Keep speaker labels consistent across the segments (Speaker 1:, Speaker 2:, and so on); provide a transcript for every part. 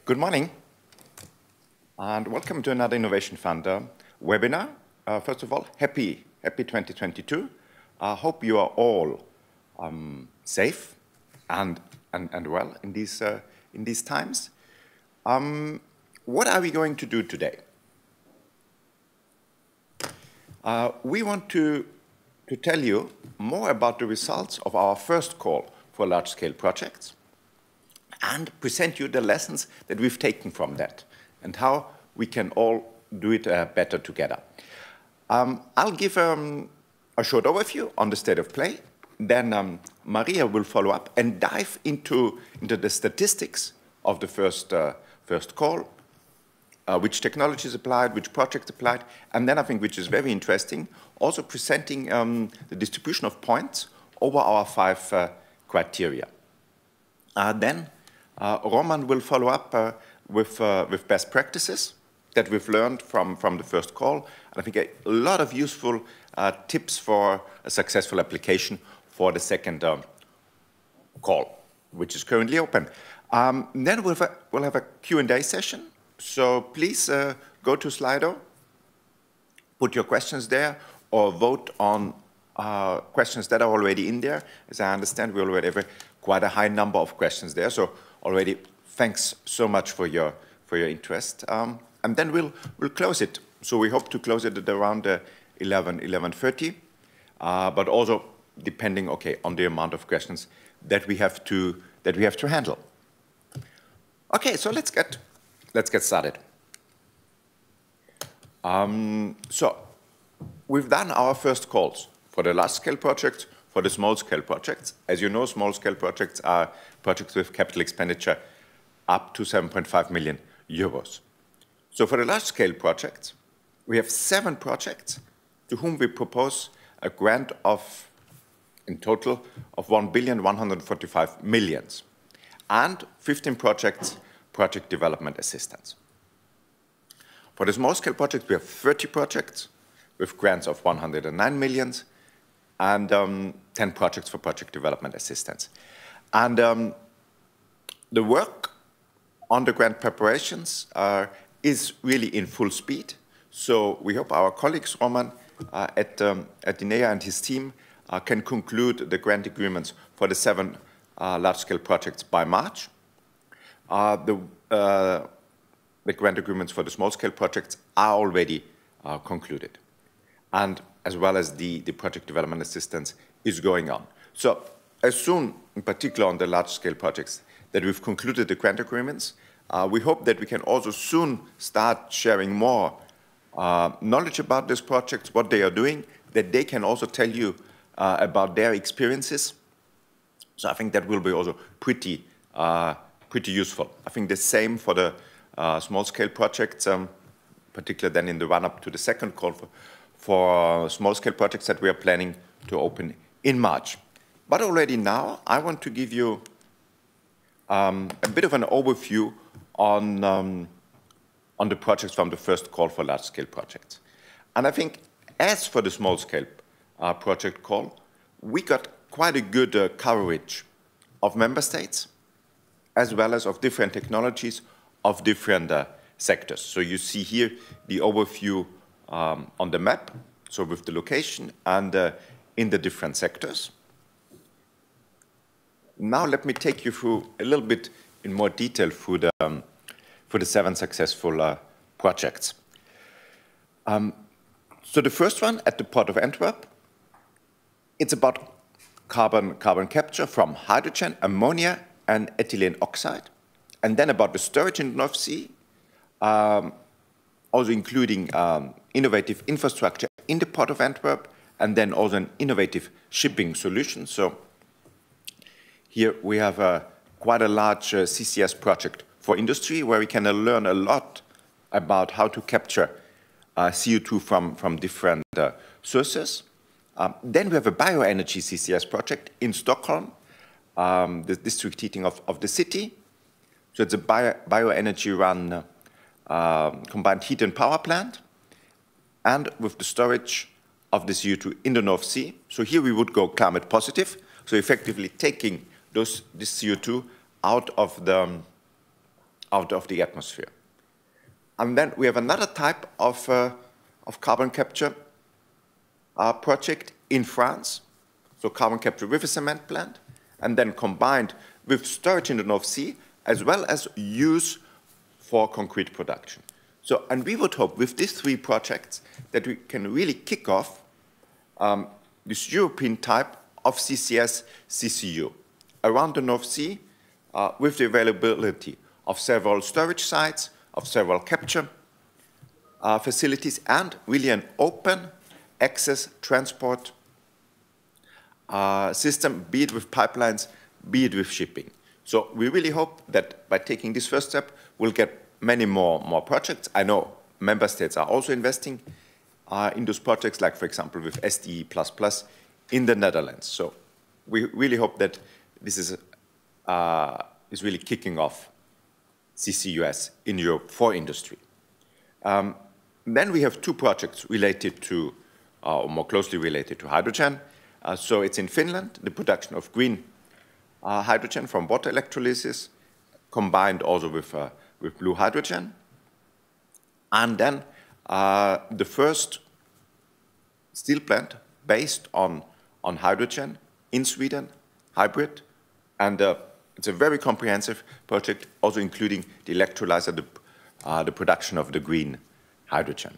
Speaker 1: Good morning, and welcome to another Innovation Fund webinar. First of all, happy 2022. I hope you are all safe and well in these times. What are we going to do today? We want to tell you more about the results of our first call for large-scale projects and present you the lessons that we've taken from that and how we can all do it better together. I'll give a short overview on the state of play. Then Maria will follow up and dive into the statistics of the first call, which technologies applied, which projects applied, and then I think, which is very interesting, also presenting the distribution of points over our 5 criteria. Then Roman will follow up with best practices that we've learned from the first call. And I think a lot of useful tips for a successful application for the second call, which is currently open. Then we'll have a Q&A session. So please go to Slido, put your questions there, or vote on questions that are already in there. As I understand, we already have quite a high number of questions there. So already, thanks so much for your interest. And then we'll close it. So we hope to close it at around 11:30, but also depending, on the amount of questions that we have to handle. Okay, so let's get started. So we've done our first calls for the large-scale projects, for the small-scale projects. As you know, small-scale projects are projects with capital expenditure up to 7.5 million euros. So for the large-scale projects, we have 7 projects to whom we propose a grant of, in total, of 1,145 million, and 15 projects, project development assistance. For the small-scale projects, we have 30 projects with grants of 109 million, and 10 projects for project development assistance. And the work on the grant preparations is really in full speed. So we hope our colleagues, Roman, at INEA and his team can conclude the grant agreements for the 7 large-scale projects by March. The grant agreements for the small-scale projects are already concluded, and as well as the project development assistance is going on. So as soon, in particular on the large-scale projects, that we've concluded the grant agreements, we hope that we can also soon start sharing more knowledge about these projects, what they are doing, that they can also tell you about their experiences. So I think that will be also pretty useful. I think the same for the small-scale projects, particularly then in the run-up to the second call for small-scale projects that we are planning to open in March. But already now, I want to give you a bit of an overview on the projects from the first call for large-scale projects. And I think as for the small-scale project call, we got quite a good coverage of member states, as well as of different technologies of different sectors. So you see here the overview on the map, so with the location and in the different sectors. Now let me take you through a little bit in more detail for the 7 successful projects. So the first one at the Port of Antwerp, it's about carbon capture from hydrogen, ammonia, and ethylene oxide, and then about the storage in the North Sea, also including innovative infrastructure in the Port of Antwerp, and then also an innovative shipping solution. So here we have quite a large CCS project for industry, where we can learn a lot about how to capture CO2 from different sources. Then we have a Bioenergy Ccs project in Stockholm, the district heating of the city. So it's a bioenergy run combined heat and power plant, and with the storage of the CO2 in the North Sea. So here we would go climate positive, so effectively taking this CO2 out of the out of the atmosphere. And then we have another type of carbon capture project in France, so carbon capture with a cement plant, and then combined with storage in the North Sea, as well as use for concrete production. So, and we would hope with these 3 projects that we can really kick off this European type of CCS CCU around the North Sea with the availability of several storage sites, of several capture facilities, and really an open access transport system, be it with pipelines, be it with shipping. So we really hope that by taking this first step, we'll get many more projects. I know member states are also investing in those projects, like, for example, with SDE++ in the Netherlands. So we really hope that this is really kicking off CCUS in Europe for industry. Then we have 2 projects related to, or more closely related to hydrogen. So it's in Finland, the production of green hydrogen from water electrolysis, combined also with blue hydrogen. And then the first steel plant based on hydrogen in Sweden, hybrid, and it's a very comprehensive project, also including the electrolyzer, the production of the green hydrogen.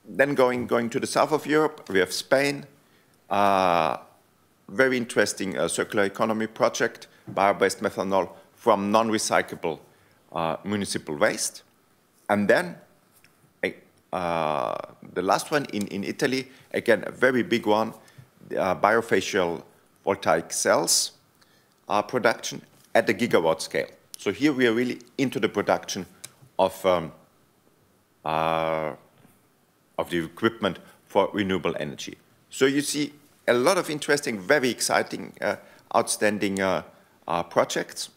Speaker 1: Then going to the south of Europe, we have Spain, very interesting circular economy project, bio-based methanol from non-recyclable municipal waste. And then the last one in Italy, again, a very big one, bifacial voltaic cells production at the gigawatt scale. So here we are really into the production of the equipment for renewable energy. So you see a lot of interesting, very exciting, outstanding projects,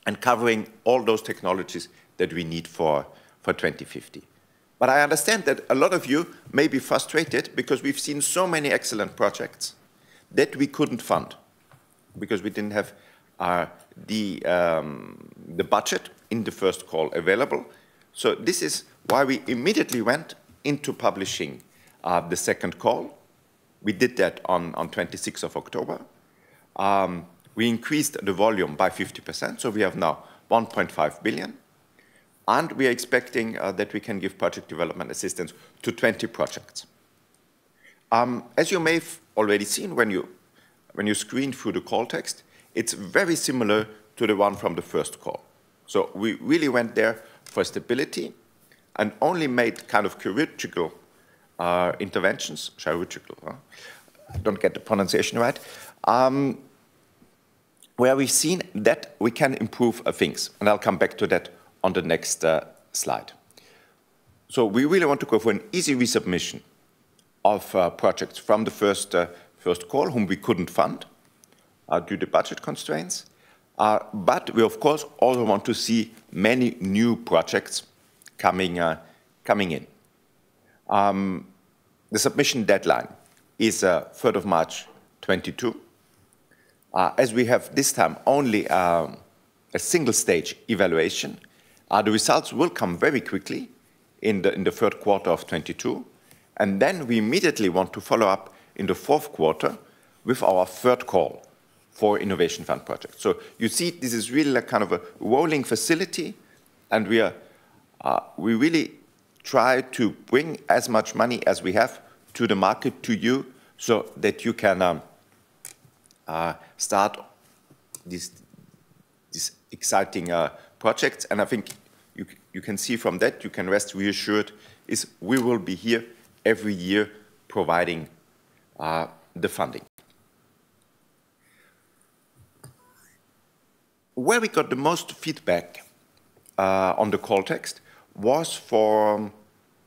Speaker 1: and covering all those technologies that we need for 2050. But I understand that a lot of you may be frustrated because we've seen so many excellent projects that we couldn't fund because we didn't have the budget in the first call available. So this is why we immediately went into publishing the second call. We did that on 26th of October. We increased the volume by 50%, so we have now 1.5 billion. And we are expecting that we can give project development assistance to 20 projects. As you may have already seen when you screen through the call text, it's very similar to the one from the first call. So we really went there for stability and only made kind of chirurgical interventions, chirurgical, I don't get the pronunciation right, where we've seen that we can improve things. And I'll come back to that on the next slide. So we really want to go for an easy resubmission of projects from the first call, whom we couldn't fund due to budget constraints. But we, of course, also want to see many new projects coming in. The submission deadline is 3rd of March 22. As we have this time only a single-stage evaluation, the results will come very quickly in the third quarter of 22, and then we immediately want to follow up in the fourth quarter with our third call for Innovation Fund projects. So you see, this is really like kind of a rolling facility, and we really try to bring as much money as we have to the market, to you, so that you can start these exciting projects. And I think you can see from that, you can rest reassured, is we will be here every year providing the funding. Where we got the most feedback on the call text was for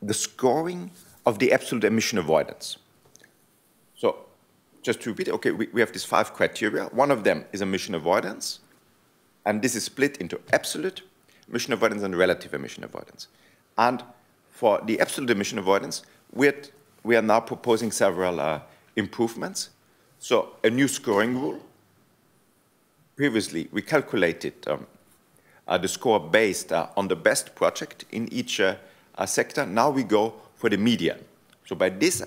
Speaker 1: the scoring of the absolute emission avoidance. So just to repeat, okay, we have these 5 criteria. One of them is emission avoidance, and this is split into absolute emission avoidance and relative emission avoidance. And for the absolute emission avoidance, we are now proposing several improvements. So a new scoring rule, previously, we calculated the score based on the best project in each sector. Now we go for the median. So by this,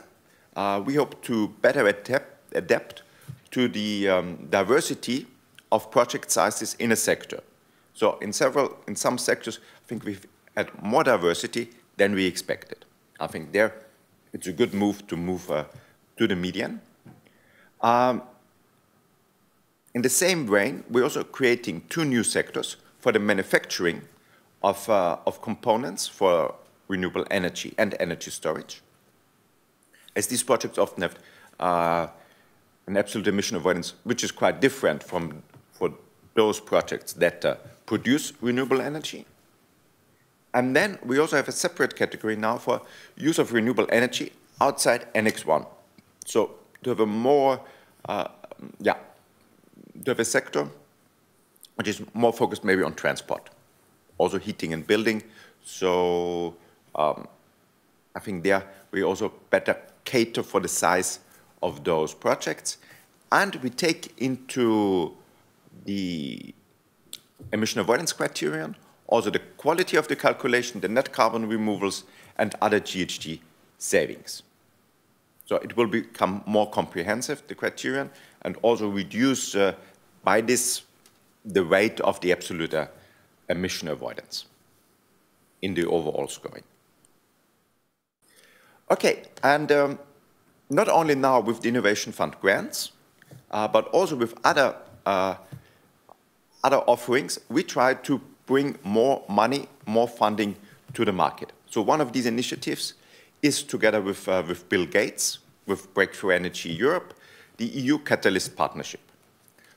Speaker 1: we hope to better adapt to the diversity of project sizes in a sector. So in some sectors, I think we've had more diversity than we expected. I think there it's a good move to the median. In the same vein, we're also creating 2 new sectors for the manufacturing of components for renewable energy and energy storage. As these projects often have an absolute emission avoidance, which is quite different for those projects that produce renewable energy. And then we also have a separate category now for use of renewable energy outside Annex 1. So to have a more, to have a sector which is more focused maybe on transport, also heating and building. So I think there we also better cater for the size of those projects. And we take into the emission avoidance criterion also the quality of the calculation, the net carbon removals, and other GHG savings. So it will become more comprehensive, the criterion, and also reduce by this the weight of the absolute emission avoidance in the overall scoring. Okay, and not only now with the Innovation Fund grants, but also with other offerings, we try to bring more money, more funding to the market. So one of these initiatives is together with Bill Gates, with Breakthrough Energy Europe, the EU Catalyst Partnership.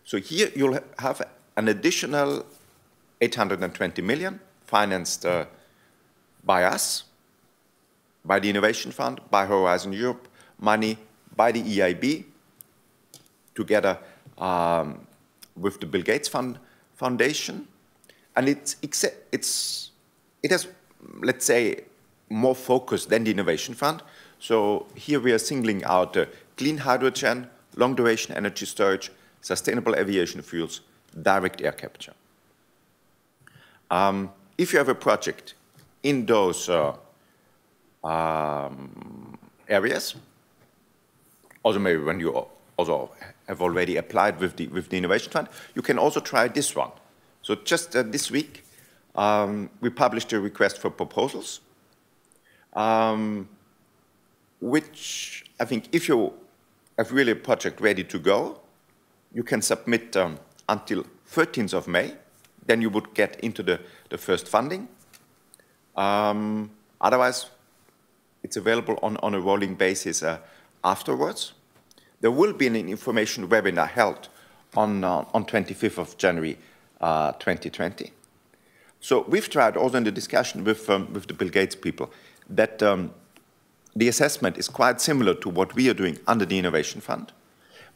Speaker 1: So here you'll have an additional 820 million financed by us, by the Innovation Fund, by Horizon Europe, money by the EIB, together with the Bill Gates Foundation. And it has, let's say, more focus than the Innovation Fund. So here we are singling out clean hydrogen, long-duration energy storage, sustainable aviation fuels, direct air capture. If you have a project in those areas, also maybe when you also have already applied with the Innovation Fund, you can also try this one. So just this week, we published a request for proposals, which I think if you have really a project ready to go, you can submit until 13th of May. Then you would get into the first funding. Otherwise, it's available on a rolling basis afterwards. There will be an information webinar held on 25th of January 2020. So we've tried also in the discussion with the Bill Gates people that the assessment is quite similar to what we are doing under the Innovation Fund.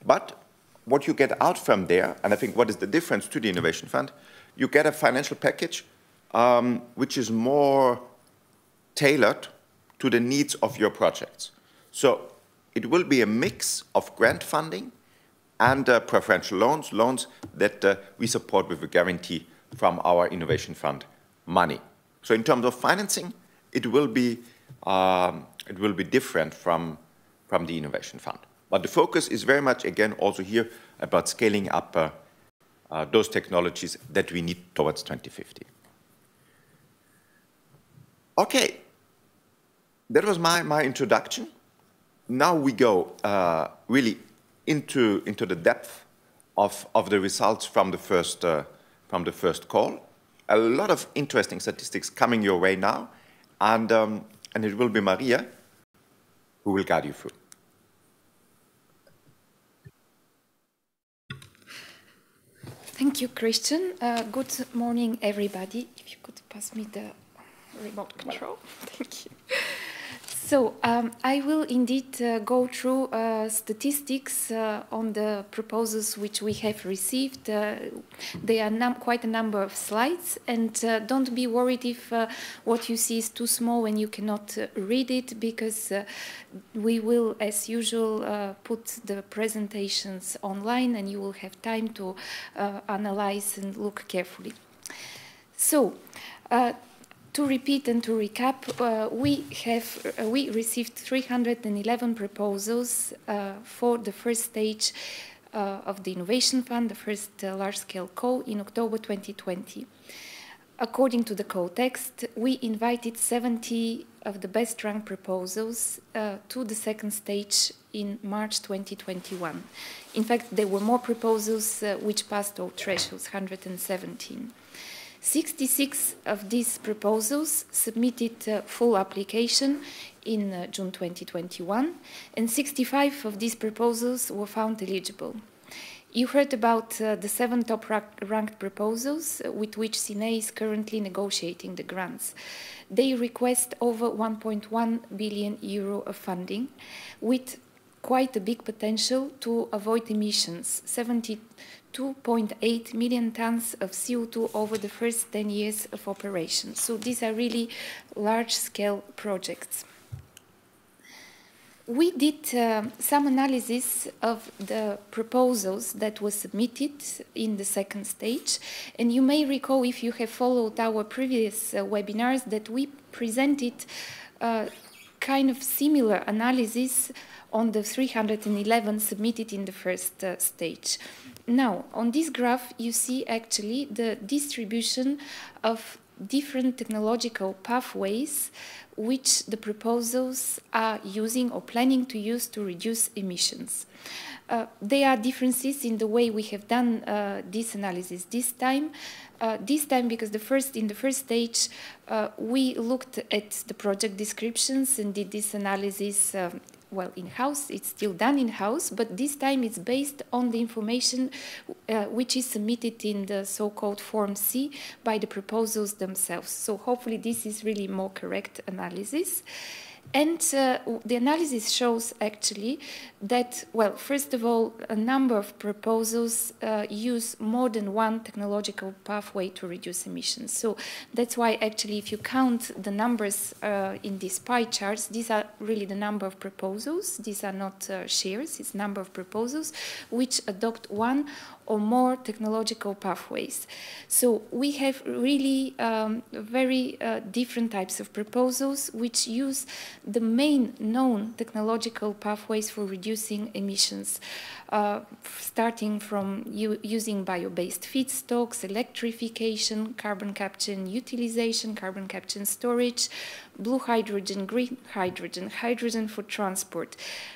Speaker 1: But what you get out from there, and I think what is the difference to the Innovation Fund, you get a financial package which is more tailored to the needs of your projects. So it will be a mix of grant funding and preferential loans that we support with a guarantee from our Innovation Fund money. So in terms of financing, it will be different from the Innovation Fund. But the focus is very much, again, also here about scaling up those technologies that we need towards 2050. Okay, that was my introduction. Now we go really into the depth of the results from the first call. A lot of interesting statistics coming your way now, and it will be Maria who will guide you through.
Speaker 2: Thank you, Christian. Good morning, everybody. If you could pass me the remote control. Thank you. So I will indeed go through statistics on the proposals which we have received. There are quite a number of slides, and don't be worried if what you see is too small and you cannot read it, because we will, as usual, put the presentations online and you will have time to analyze and look carefully. So, to repeat and to recap, we received 311 proposals for the first stage of the Innovation Fund, the first large-scale call in October 2020. According to the call text, we invited 70 of the best-ranked proposals to the second stage in March 2021. In fact, there were more proposals which passed all thresholds, 117. 66 of these proposals submitted full application in June 2021, and 65 of these proposals were found eligible. You heard about the 7 top-ranked proposals with which CNE is currently negotiating the grants. They request over 1.1 billion euro of funding, with quite a big potential to avoid emissions, 72.8 million tons of CO2 over the first 10 years of operation. So these are really large-scale projects. We did some analysis of the proposals that were submitted in the second stage, and you may recall, if you have followed our previous webinars, that we presented kind of similar analysis on the 311 submitted in the first stage. Now, on this graph, you see actually the distribution of different technological pathways which the proposals are using or planning to use to reduce emissions. There are differences in the way we have done this analysis this time. Because in the first stage, we looked at the project descriptions and did this analysis well, in-house. It's still done in-house, but this time it's based on the information which is submitted in the so-called Form C by the proposals themselves. So hopefully this is really more correct analysis. And the analysis shows actually that, well, first of all, a number of proposals use more than one technological pathway to reduce emissions. So that's why actually if you count the numbers in these pie charts, these are really the number of proposals. These are not shares, it's number of proposals which adopt one or more technological pathways. So we have really very different types of proposals which use the main known technological pathways for reducing emissions, starting from using bio-based feedstocks, electrification, carbon capture and utilization, carbon capture and storage, blue hydrogen, green hydrogen, hydrogen for transport,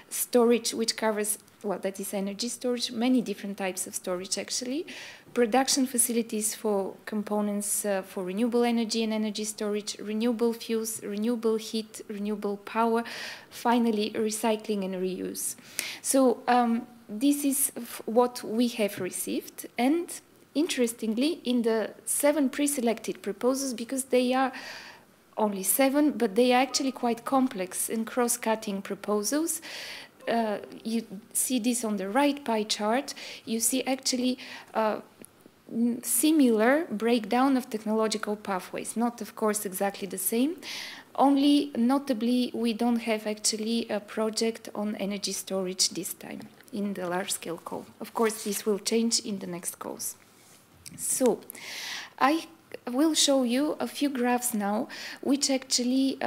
Speaker 2: storage which covers, well, that is energy storage, many different types of storage actually, production facilities for components for renewable energy and energy storage, renewable fuels, renewable heat, renewable power, finally recycling and reuse. So this is what we have received, and interestingly, in the 7 pre-selected proposals, because they are only 7, but they are actually quite complex and cross-cutting proposals. You see this on the right pie chart. You see actually similar breakdown of technological pathways, not of course exactly the same, only notably we don't have actually a project on energy storage this time in the large-scale call. Of course this will change in the next calls. So I will show you a few graphs now which actually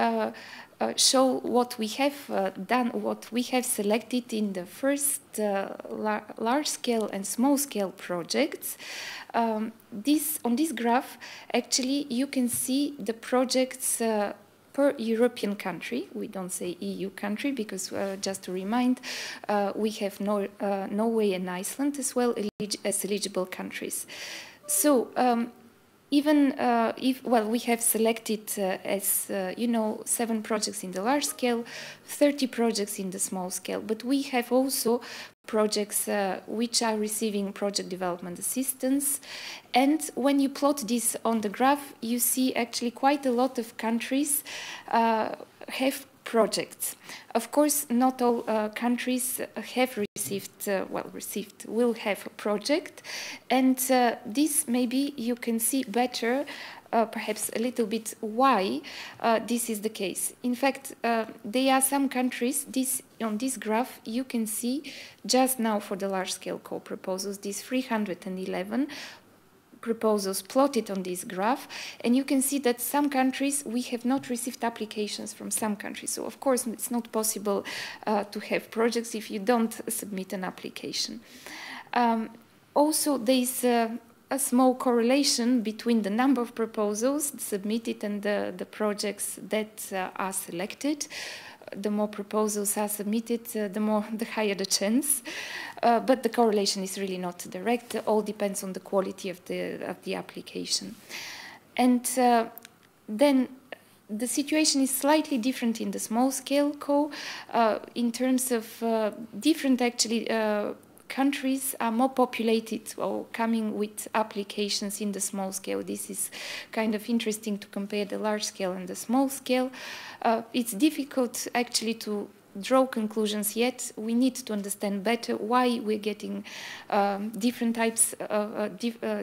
Speaker 2: show what we have done, what we have selected in the first large-scale and small-scale projects. On this graph, actually, you can see the projects per European country. We don't say EU country because, just to remind, we have Norway and Iceland as well as eligible countries. So, even if, well, we have selected, as you know, 7 projects in the large scale, 30 projects in the small scale, but we have also projects which are receiving project development assistance. And when you plot this on the graph, you see actually quite a lot of countries have projects. Of course, not all countries have received, will have a project, and this maybe you can see better, perhaps a little bit why this is the case. In fact, there are some countries, on this graph you can see just now for the large-scale co-proposals, these 311 proposals plotted on this graph, and you can see that some countries, we have not received applications from some countries. So of course it's not possible to have projects if you don't submit an application. Also there is a small correlation between the number of proposals submitted and the projects that are selected. The more proposals are submitted, the higher the chance. But the correlation is really not direct. It all depends on the quality of the application. And then the situation is slightly different in the small-scale co, in terms of different actually countries are more populated or coming with applications in the small scale. This is kind of interesting to compare the large scale and the small scale. It's difficult actually to draw conclusions yet. We need to understand better why we're getting different types of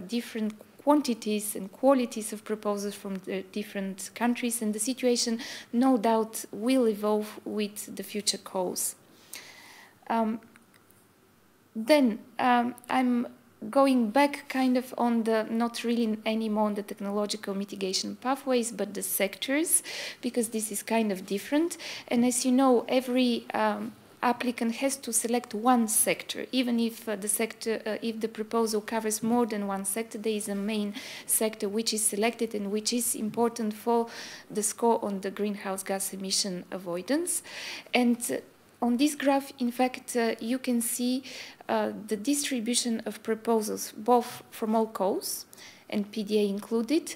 Speaker 2: different quantities and qualities of proposals from the different countries, and the situation no doubt will evolve with the future calls. Then I'm going back kind of on the, not really anymore on the technological mitigation pathways, but the sectors, because this is kind of different. And as you know, every applicant has to select one sector, even if if the proposal covers more than one sector, there is a main sector which is selected and which is important for the score on the greenhouse gas emission avoidance. And on this graph, in fact, you can see the distribution of proposals, both from all codes and PDA included,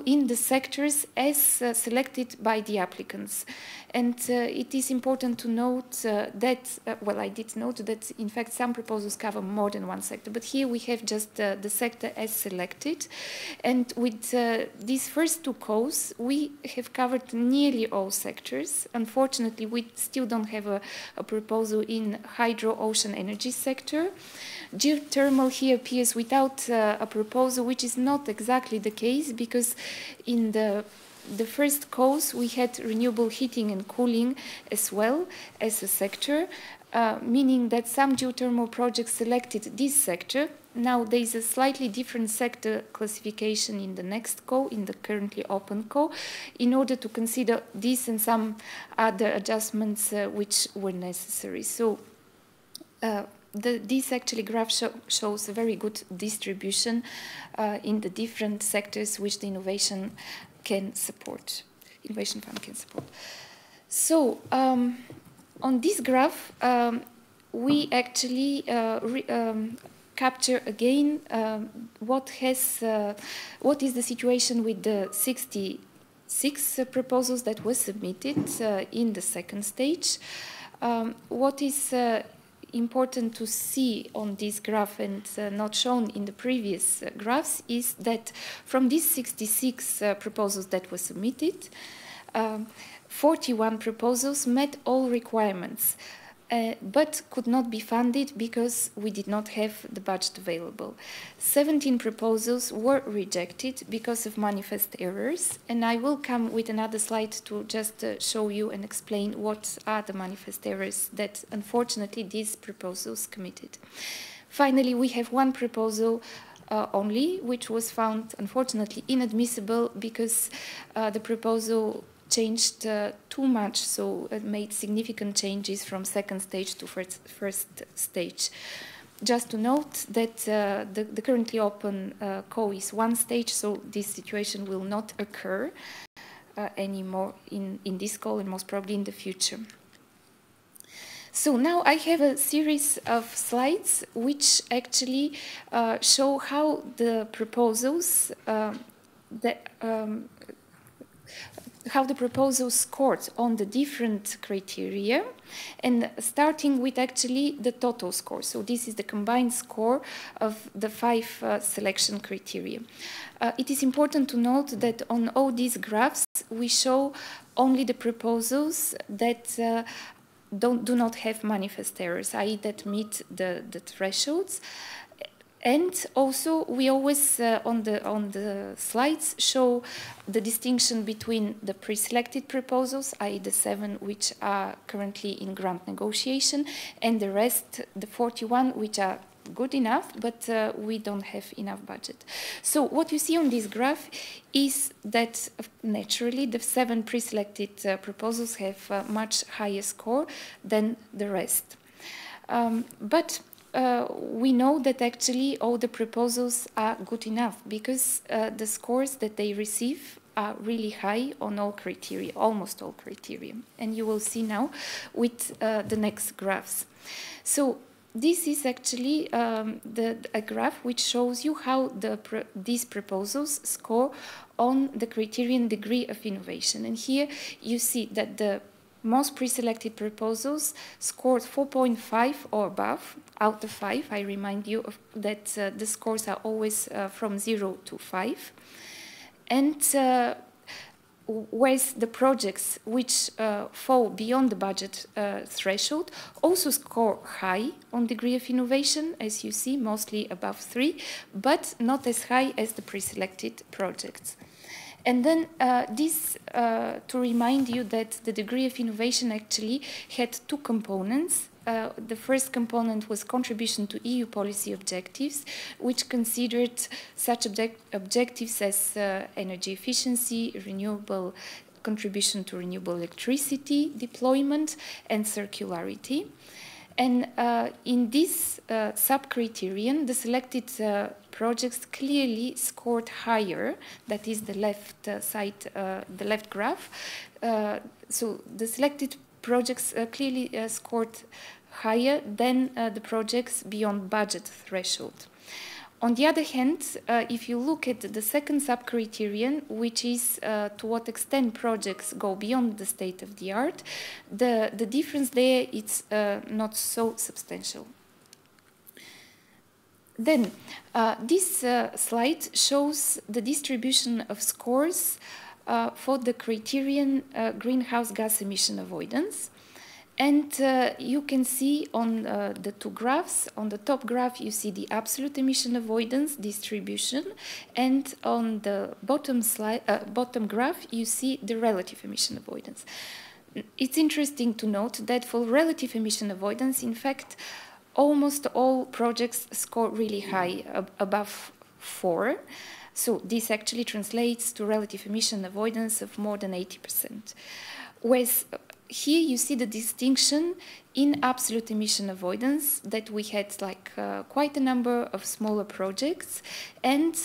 Speaker 2: in the sectors as selected by the applicants. And it is important to note that, well, I did note that in fact some proposals cover more than one sector, but here we have just the sector as selected. And with these first two codes, we have covered nearly all sectors. Unfortunately, we still don't have a proposal in hydro ocean energy sector. Geothermal here appears without a proposal, which is not exactly the case, because in the first cause we had renewable heating and cooling as well as a sector, meaning that some geothermal projects selected this sector. Now there is a slightly different sector classification in the next call, in the currently open call, in order to consider this and some adjustments which were necessary. So this actually graph shows a very good distribution in the different sectors which the innovation can support, Innovation Fund can support. So on this graph, we actually capture again what is the situation with the 66 proposals that were submitted in the second stage. What is important to see on this graph and not shown in the previous graphs is that from these 66 proposals that were submitted, 41 proposals met all requirements, but could not be funded because we did not have the budget available. 17 proposals were rejected because of manifest errors, and I will come with another slide to just show you and explain what are the manifest errors that unfortunately these proposals committed. Finally, we have one proposal only, which was found unfortunately inadmissible because the proposal changed too much, so it made significant changes from second stage to first stage. Just to note that the currently open call is one stage, so this situation will not occur anymore in this call and most probably in the future. So now I have a series of slides which actually show how the proposals how the proposal scored on the different criteria, and starting with actually the total score. So this is the combined score of the 5 selection criteria. It is important to note that on all these graphs, we show only the proposals that do not have manifest errors, i.e. that meet the thresholds. And also, we always, on the slides, show the distinction between the pre-selected proposals, i.e. the 7 which are currently in grant negotiation, and the rest, the 41, which are good enough, but we don't have enough budget. So what you see on this graph is that, naturally, the 7 pre-selected proposals have a much higher score than the rest. But we know that actually all the proposals are good enough because the scores that they receive are really high on all criteria, almost all criteria. And you will see now with the next graphs. So this is actually a graph which shows you how these proposals score on the criterion degree of innovation. And here you see that the most pre-selected proposals scored 4.5 or above out of 5. I remind you that the scores are always from 0 to 5. And whereas the projects which fall beyond the budget threshold also score high on degree of innovation, as you see, mostly above 3, but not as high as the pre-selected projects. And then this, to remind you that the degree of innovation actually had 2 components. The first component was contribution to EU policy objectives, which considered such objectives as energy efficiency, renewable contribution to renewable electricity deployment, and circularity. And in this sub-criterion, the selected projects clearly scored higher. That is the left side, the left graph. So the selected projects clearly scored higher than the projects beyond budget threshold. On the other hand, if you look at the second sub-criterion, which is to what extent projects go beyond the state of the art, the difference there is not so substantial. Then, this slide shows the distribution of scores for the criterion greenhouse gas emission avoidance. And you can see on the 2 graphs, on the top graph you see the absolute emission avoidance distribution, and on the bottom graph you see the relative emission avoidance. It's interesting to note that for relative emission avoidance, in fact, almost all projects score really high, above 4. So this actually translates to relative emission avoidance of more than 80%. Whereas here you see the distinction in absolute emission avoidance, that we had like quite a number of smaller projects, and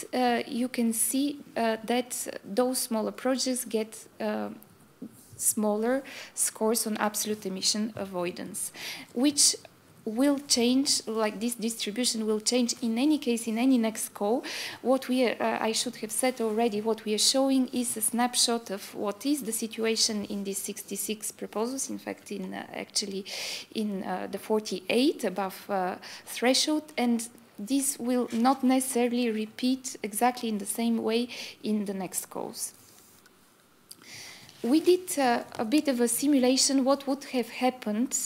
Speaker 2: you can see that those smaller projects get smaller scores on absolute emission avoidance, which will change, like this distribution will change in any case, in any next call. What we I should have said already, what we are showing is a snapshot of what is the situation in these 66 proposals, in fact in actually in the 48 above threshold, and this will not necessarily repeat exactly in the same way in the next calls. We did a bit of a simulation what would have happened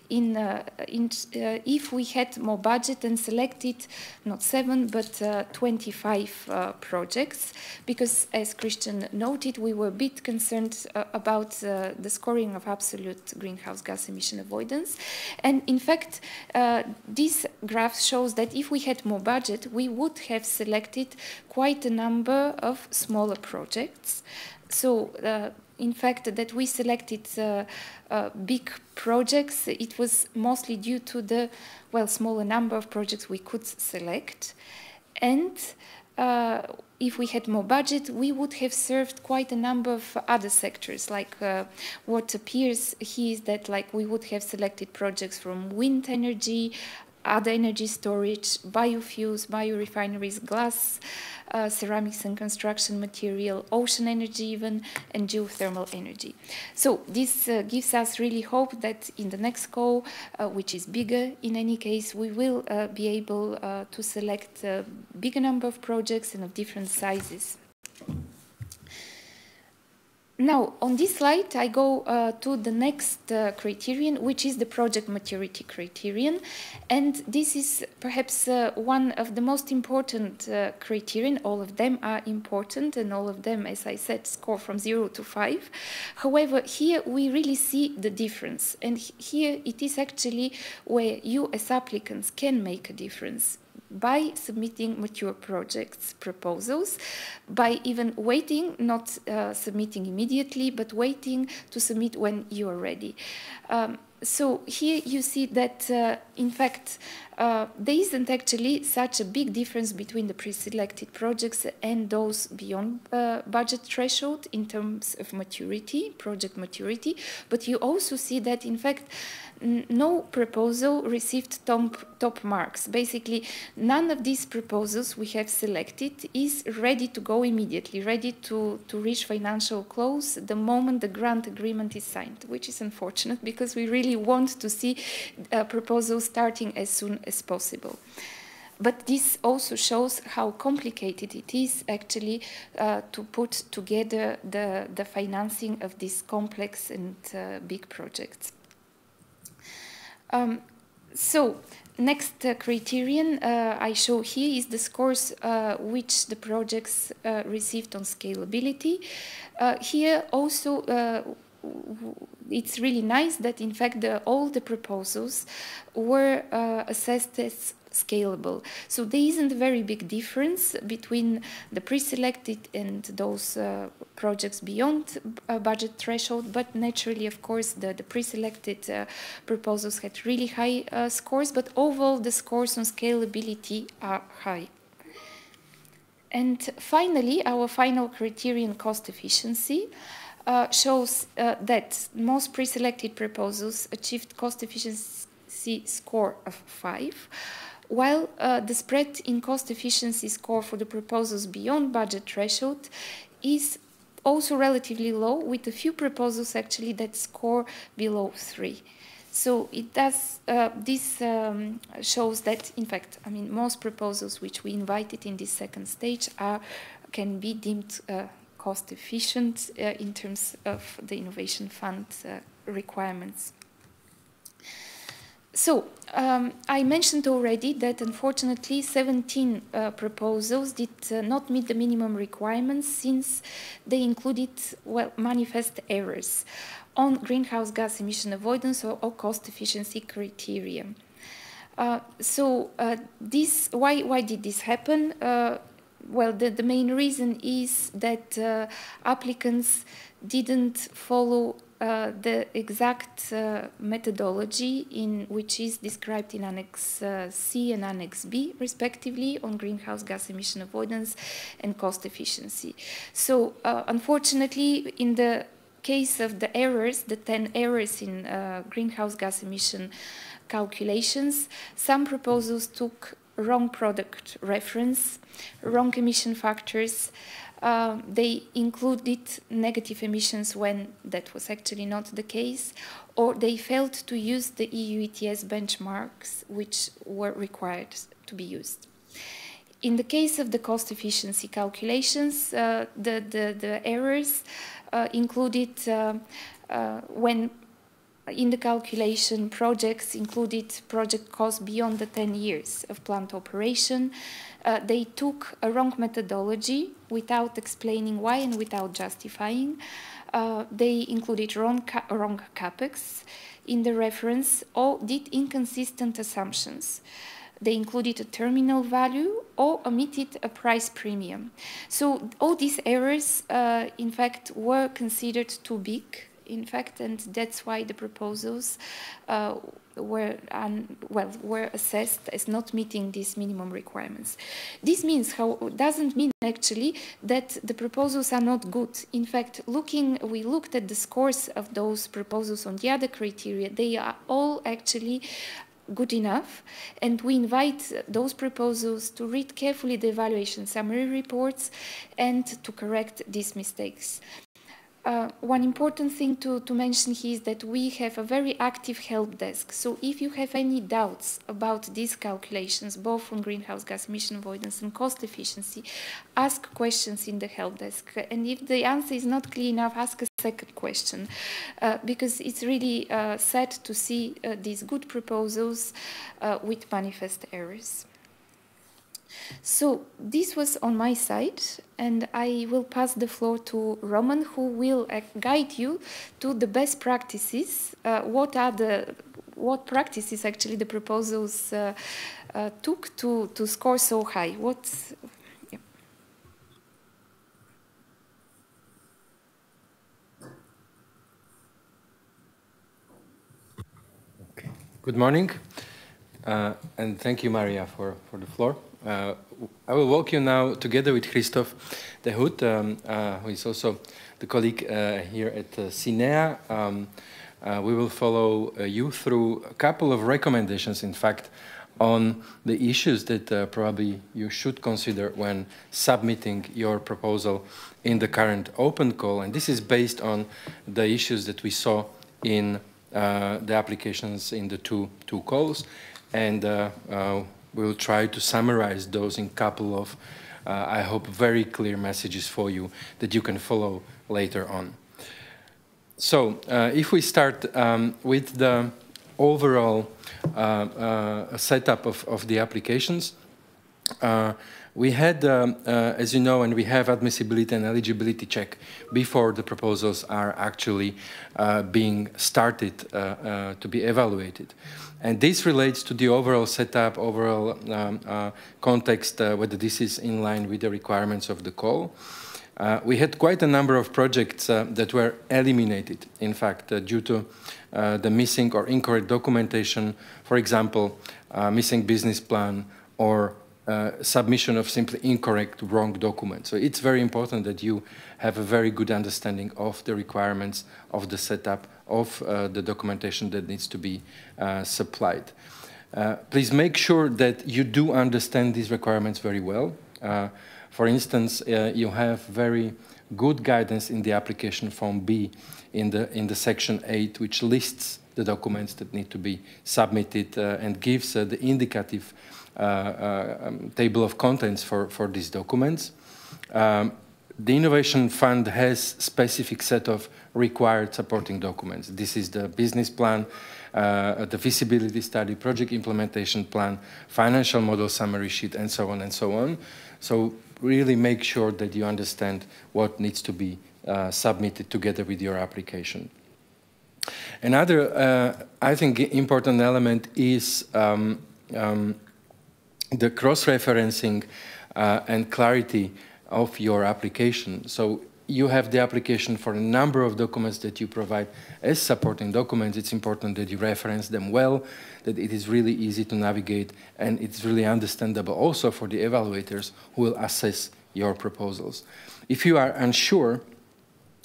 Speaker 2: if we had more budget and selected not 7 but 25 projects, because as Christian noted, we were a bit concerned about the scoring of absolute greenhouse gas emission avoidance. And in fact, this graph shows that if we had more budget, we would have selected quite a number of smaller projects. So in fact, that we selected big projects, it was mostly due to the, well, smaller number of projects we could select. And if we had more budget, we would have served quite a number of other sectors. Like what appears here is that like we would have selected projects from wind energy, other energy storage, biofuels, biorefineries, glass, ceramics and construction material, ocean energy even, and geothermal energy. So this gives us really hope that in the next call, which is bigger in any case, we will be able to select a bigger number of projects and of different sizes. Now, on this slide, I go to the next criterion, which is the project maturity criterion. And this is perhaps one of the most important criterion. All of them are important, and all of them, as I said, score from 0 to 5. However, here we really see the difference. And here it is actually where you as applicants can make a difference, by submitting mature projects proposals, by even waiting, not submitting immediately, but waiting to submit when you are ready. So here you see that, in fact, there isn't actually such a big difference between the pre-selected projects and those beyond budget threshold in terms of maturity, project maturity, but you also see that, in fact, no proposal received top marks. Basically, none of these proposals we have selected is ready to go immediately, ready to reach financial close the moment the grant agreement is signed, which is unfortunate because we really want to see proposals starting as soon as possible. But this also shows how complicated it is actually to put together the financing of these complex and big projects. So, next criterion I show here is the scores which the projects received on scalability. Here also it's really nice that in fact all the proposals were assessed as scalable. So there isn't a very big difference between the pre-selected and those projects beyond budget threshold, but naturally, of course, the pre-selected proposals had really high scores, but overall the scores on scalability are high. And finally, our final criterion, cost efficiency, shows that most pre-selected proposals achieved cost efficiency score of 5, while the spread in cost efficiency score for the proposals beyond budget threshold is also relatively low, with a few proposals actually that score below 3. So it does, this shows that, in fact, I mean, most proposals which we invited in this second stage can be deemed cost efficient in terms of the Innovation Fund requirements. So, I mentioned already that unfortunately 17 proposals did not meet the minimum requirements since they included, well, manifest errors on greenhouse gas emission avoidance or cost efficiency criteria. Why did this happen? Well, the main reason is that applicants didn't follow the exact methodology which is described in Annex C and Annex B, respectively, on greenhouse gas emission avoidance and cost efficiency. So, unfortunately, in the case of the errors, the 10 errors in greenhouse gas emission calculations, some proposals took wrong product reference, wrong emission factors. They included negative emissions when that was actually not the case, or they failed to use the EU ETS benchmarks which were required to be used. In the case of the cost efficiency calculations, the errors included when in the calculation projects included project costs beyond the 10 years of plant operation. They took a wrong methodology without explaining why and without justifying. They included wrong capex in the reference or did inconsistent assumptions. They included a terminal value or omitted a price premium. So all these errors, in fact, were considered too big, in fact, and that's why the proposals were assessed as not meeting these minimum requirements. This doesn't mean actually that the proposals are not good. In fact, we looked at the scores of those proposals on the other criteria. They are all actually good enough, and we invite those proposals to read carefully the evaluation summary reports and to correct these mistakes. One important thing to mention here is that we have a very active help desk. So if you have any doubts about these calculations, both on greenhouse gas emission avoidance and cost efficiency, ask questions in the help desk. And if the answer is not clear enough, ask a second question, because it's really sad to see these good proposals with manifest errors. So this was on my side, and I will pass the floor to Roman, who will guide you to the best practices. What practices actually the proposals took to score so high? Yeah.
Speaker 3: Okay. Good morning, and thank you, Maria, for the floor. I will walk you now together with Christophe de Hout, who is also the colleague here at CINEA. We will follow you through a couple of recommendations, in fact, on the issues that probably you should consider when submitting your proposal in the current open call. And this is based on the issues that we saw in the applications in the two calls. And we'll try to summarize those in a couple of, I hope, very clear messages for you that you can follow later on. So if we start with the overall setup of the applications, we had, as you know, and we have admissibility and eligibility check before the proposals are actually being started to be evaluated. And this relates to the overall setup, overall context, whether this is in line with the requirements of the call. We had quite a number of projects that were eliminated, in fact, due to the missing or incorrect documentation, for example, missing business plan or submission of simply incorrect, wrong documents. So it's very important that you have a very good understanding of the requirements of the setup of the documentation that needs to be supplied. Please make sure that you do understand these requirements very well. For instance, you have very good guidance in the application form B in the section 8, which lists the documents that need to be submitted and gives the indicative table of contents for these documents. The Innovation Fund has a specific set of required supporting documents. This is the business plan, the feasibility study, project implementation plan, financial model summary sheet, and so on and so on. So really make sure that you understand what needs to be submitted together with your application. Another, I think, important element is the cross-referencing and clarity of your application. So you have the application for a number of documents that you provide as supporting documents. It's important that you reference them well, that it is really easy to navigate, and it's really understandable also for the evaluators who will assess your proposals. If you are unsure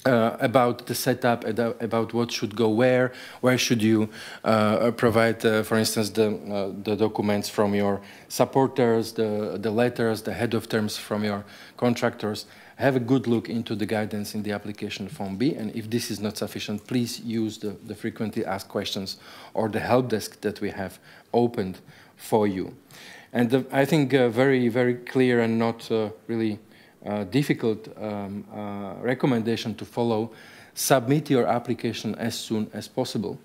Speaker 3: about the setup, about what should go where should you provide, for instance, the documents from your supporters, the letters, the head of terms from your contractors, have a good look into the guidance in the application form B, and if this is not sufficient, please use the frequently asked questions or the help desk that we have opened for you. And I think very, very clear and not really difficult recommendation to follow: submit your application as soon as possible.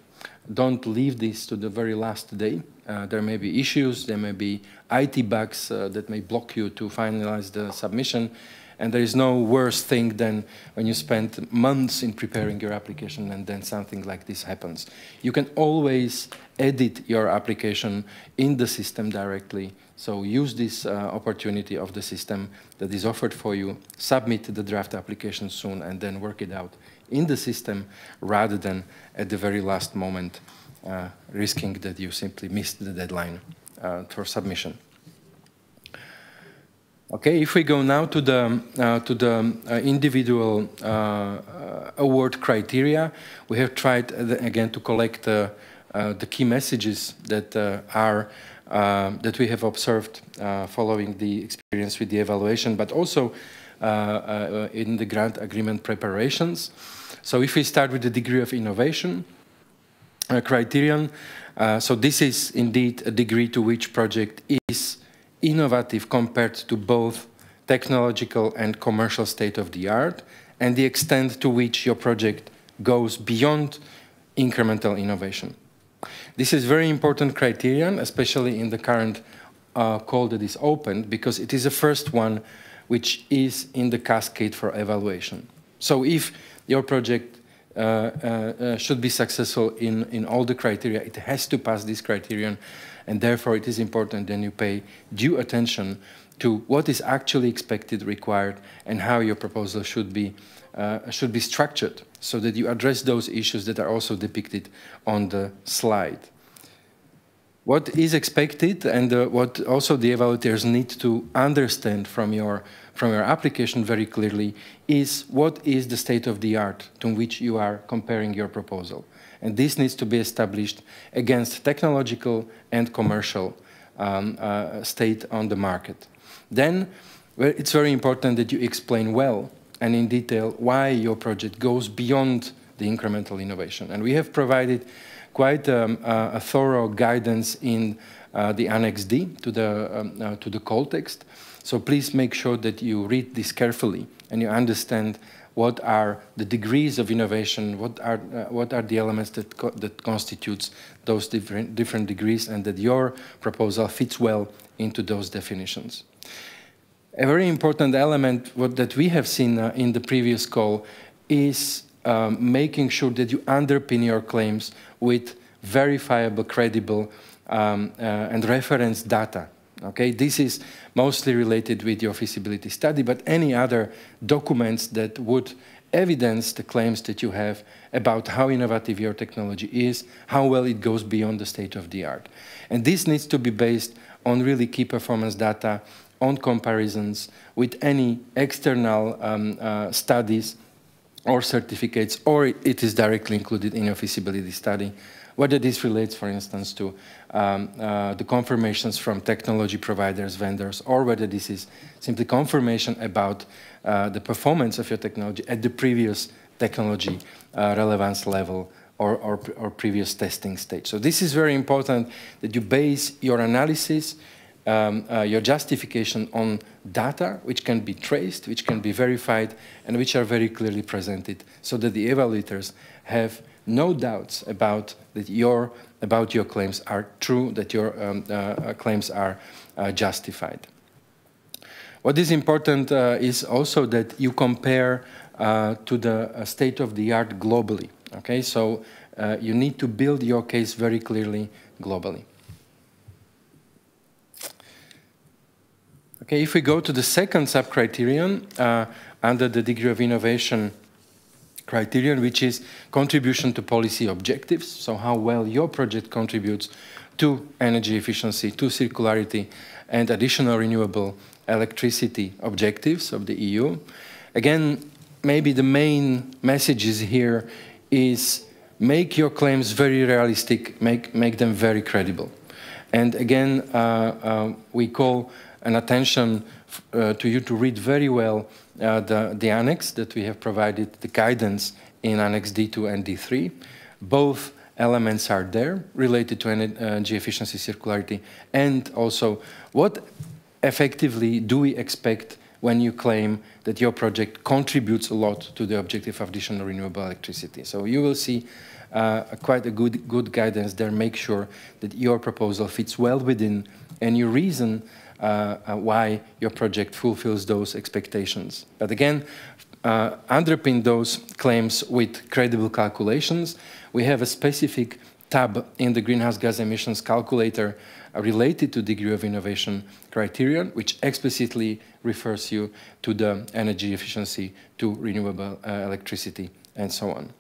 Speaker 3: Don't leave this to the very last day. There may be issues, there may be IT bugs that may block you to finalize the submission, and there is no worse thing than when you spend months in preparing your application and then something like this happens. You can always edit your application in the system directly. So use this opportunity of the system that is offered for you, submit the draft application soon, and then work it out in the system rather than at the very last moment risking that you simply missed the deadline for submission. Okay, if we go now to the individual award criteria, we have tried again to collect the key messages that that we have observed following the experience with the evaluation, but also in the grant agreement preparations. So if we start with the degree of innovation criterion, so this is indeed a degree to which project is innovative compared to both technological and commercial state of the art, and the extent to which your project goes beyond incremental innovation. This is very important criterion, especially in the current call that is opened, because it is the first one which is in the cascade for evaluation. So if your project should be successful in all the criteria, it has to pass this criterion, and therefore it is important that you pay due attention to what is actually expected, required, and how your proposal should be structured, so that you address those issues that are also depicted on the slide. What is expected, and what also the evaluators need to understand from your application very clearly, is what is the state of the art to which you are comparing your proposal. And this needs to be established against technological and commercial state on the market. Then it's very important that you explain well and in detail why your project goes beyond the incremental innovation. And we have provided quite a thorough guidance in the Annex D to the call text. So please make sure that you read this carefully and you understand what are the degrees of innovation, what are the elements that constitutes those different degrees, and that your proposal fits well into those definitions. A very important element that we have seen in the previous call is making sure that you underpin your claims with verifiable, credible, and reference data. Okay, this is mostly related with your feasibility study, but any other documents that would evidence the claims that you have about how innovative your technology is, how well it goes beyond the state of the art. And this needs to be based on really key performance data, on comparisons with any external studies or certificates, or it is directly included in your feasibility study, whether this relates, for instance, to the confirmations from technology providers, vendors, or whether this is simply confirmation about the performance of your technology at the previous technology relevance level or previous testing stage. So this is very important, that you base your analysis, your justification on data which can be traced, which can be verified, and which are very clearly presented, so that the evaluators have no doubts about your claims are true, that your claims are justified. What is important is also that you compare to the state of the art globally. Okay, so you need to build your case very clearly globally. Okay, if we go to the second sub-criterion under the degree of innovation criterion, which is contribution to policy objectives, so how well your project contributes to energy efficiency, to circularity, and additional renewable electricity objectives of the EU. Again, maybe the main messages here is make your claims very realistic, make them very credible. And again, we call an attention to you to read very well the annex that we have provided, the guidance in Annex D2 and D3. Both elements are there related to energy efficiency, circularity, and also what effectively do we expect when you claim that your project contributes a lot to the objective of additional renewable electricity. So you will see quite a good guidance there. Make sure that your proposal fits well within, and you reason why your project fulfills those expectations. But again, underpin those claims with credible calculations. We have a specific tab in the greenhouse gas emissions calculator related to degree of innovation criterion, which explicitly refers you to the energy efficiency, to renewable electricity, and so on.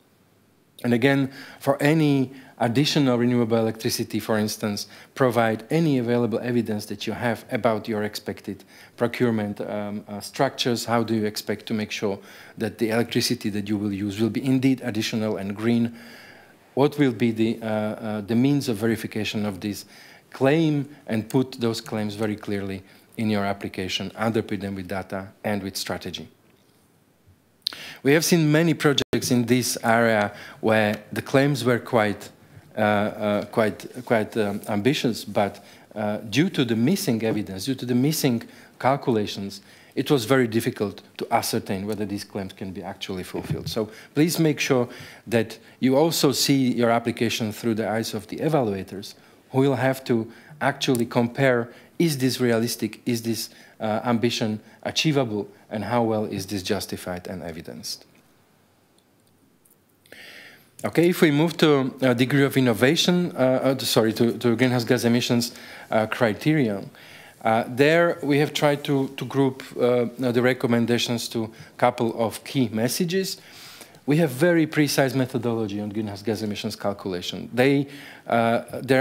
Speaker 3: And again, for any additional renewable electricity, for instance, provide any available evidence that you have about your expected procurement structures. How do you expect to make sure that the electricity that you will use will be indeed additional and green? what will be the means of verification of this claim, and put those claims very clearly in your application, underpin them with data and with strategy. We have seen many projects in this area where the claims were quite ambitious, but due to the missing evidence, due to the missing calculations, it was very difficult to ascertain whether these claims can be actually fulfilled. So please make sure that you also see your application through the eyes of the evaluators, who will have to actually compare, is this realistic, is this ambition achievable, and how well is this justified and evidenced. Okay, if we move to degree of innovation, to greenhouse gas emissions criterion, there we have tried to group the recommendations to a couple of key messages. We have very precise methodology on greenhouse gas emissions calculation. There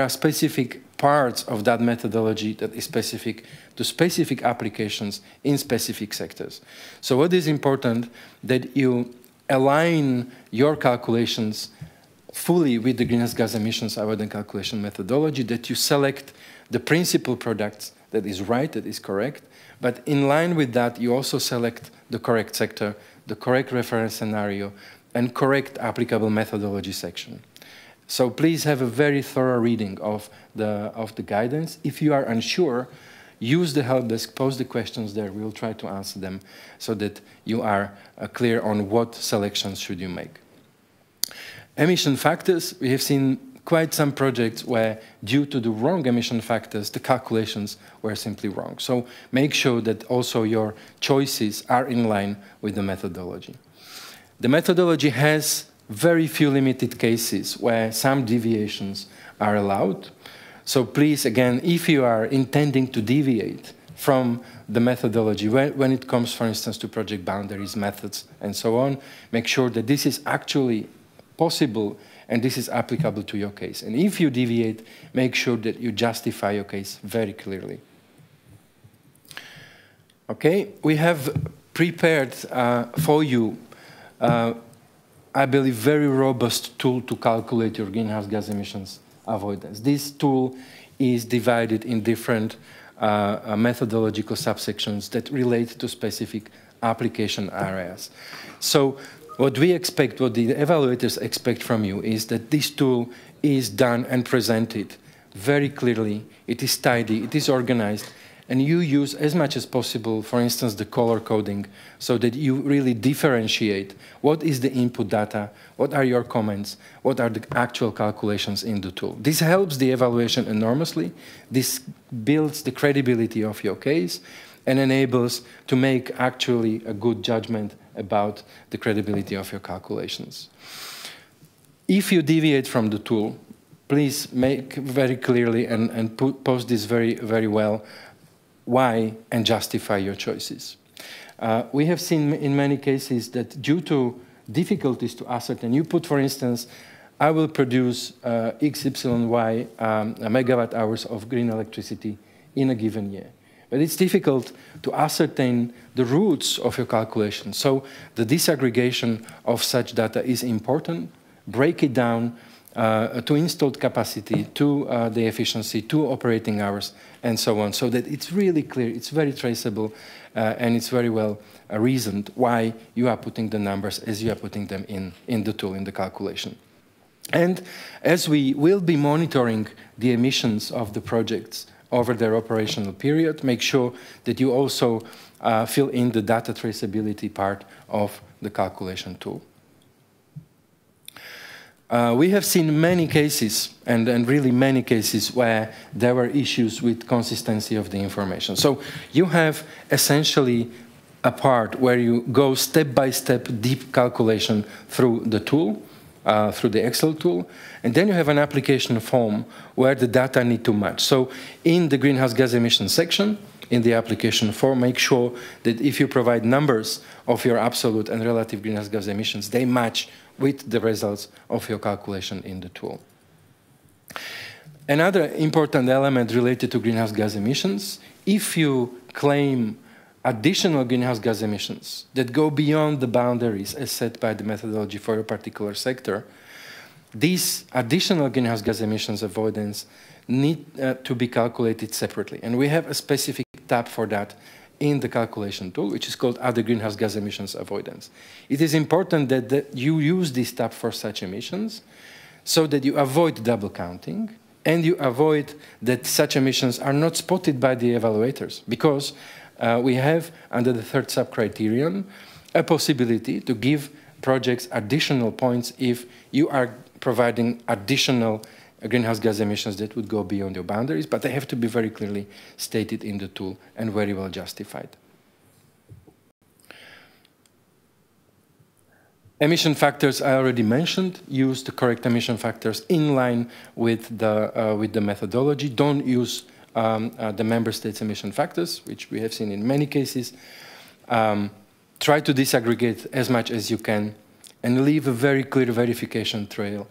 Speaker 3: are specific parts of that methodology that is specific to specific applications in specific sectors. So what is important, that you align your calculations fully with the greenhouse gas emissions avoidance calculation methodology, that you select the principal products that is right, that is correct, but in line with that, you also select the correct sector, the correct reference scenario, and correct applicable methodology section. So please have a very thorough reading of the guidance. If you are unsure, use the help desk, post the questions there. We will try to answer them so that you are clear on what selections should you make. Emission factors, we have seen quite some projects where, due to the wrong emission factors, the calculations were simply wrong. So make sure that also your choices are in line with the methodology. The methodology has very few limited cases where some deviations are allowed. So please, again, if you are intending to deviate from the methodology, when it comes, for instance, to project boundaries, methods, and so on, make sure that this is actually possible and this is applicable to your case. And if you deviate, make sure that you justify your case very clearly. Okay, we have prepared for you, I believe, very robust tool to calculate your greenhouse gas emissions avoidance. This tool is divided in different methodological subsections that relate to specific application areas. So what we expect, what the evaluators expect from you, is that this tool is done and presented very clearly, it is tidy, it is organized, and you use as much as possible, for instance, the color coding, so that you really differentiate what is the input data, what are your comments, what are the actual calculations in the tool. This helps the evaluation enormously. This builds the credibility of your case and enables to make actually a good judgment about the credibility of your calculations. If you deviate from the tool, please make very clearly and post this very well why and justify your choices. We have seen in many cases that due to difficulties to ascertain, you put, for instance, I will produce X, Y, Y megawatt hours of green electricity in a given year. But it's difficult to ascertain the roots of your calculation. So the disaggregation of such data is important. Break it down to installed capacity, to the efficiency, to operating hours, and so on, so that it's really clear, it's very traceable, and it's very well reasoned why you are putting the numbers as you are putting them in the tool, in the calculation. And as we will be monitoring the emissions of the projects over their operational period, make sure that you also fill in the data traceability part of the calculation tool. We have seen many cases, and really many cases, where there were issues with consistency of the information. So you have essentially a part where you go step-by-step deep calculation through the tool, through the Excel tool, and then you have an application form where the data need to match. So in the greenhouse gas emission section, in the application form, make sure that if you provide numbers of your absolute and relative greenhouse gas emissions, they match with the results of your calculation in the tool. Another important element related to greenhouse gas emissions, if you claim additional greenhouse gas emissions that go beyond the boundaries as set by the methodology for your particular sector, these additional greenhouse gas emissions avoidance need to be calculated separately. And we have a specific tab for that in the calculation tool, which is called Other Greenhouse Gas Emissions Avoidance. It is important that you use this tab for such emissions so that you avoid double counting and you avoid that such emissions are not spotted by the evaluators, because we have, under the third sub-criterion, a possibility to give projects additional points if you are providing additional greenhouse gas emissions that would go beyond your boundaries, but they have to be very clearly stated in the tool and very well justified. Emission factors I already mentioned. Use the correct emission factors in line with the methodology. Don't use the member states' emission factors, which we have seen in many cases. Try to disaggregate as much as you can and leave a very clear verification trail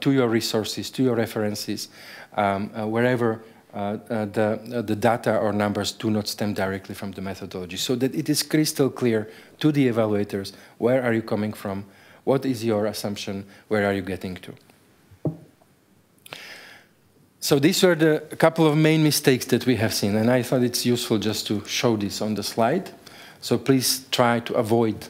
Speaker 3: to your resources, to your references, wherever the data or numbers do not stem directly from the methodology, so that it is crystal clear to the evaluators where are you coming from, what is your assumption, where are you getting to. So these were a couple of main mistakes that we have seen, and I thought it's useful just to show this on the slide. So please try to avoid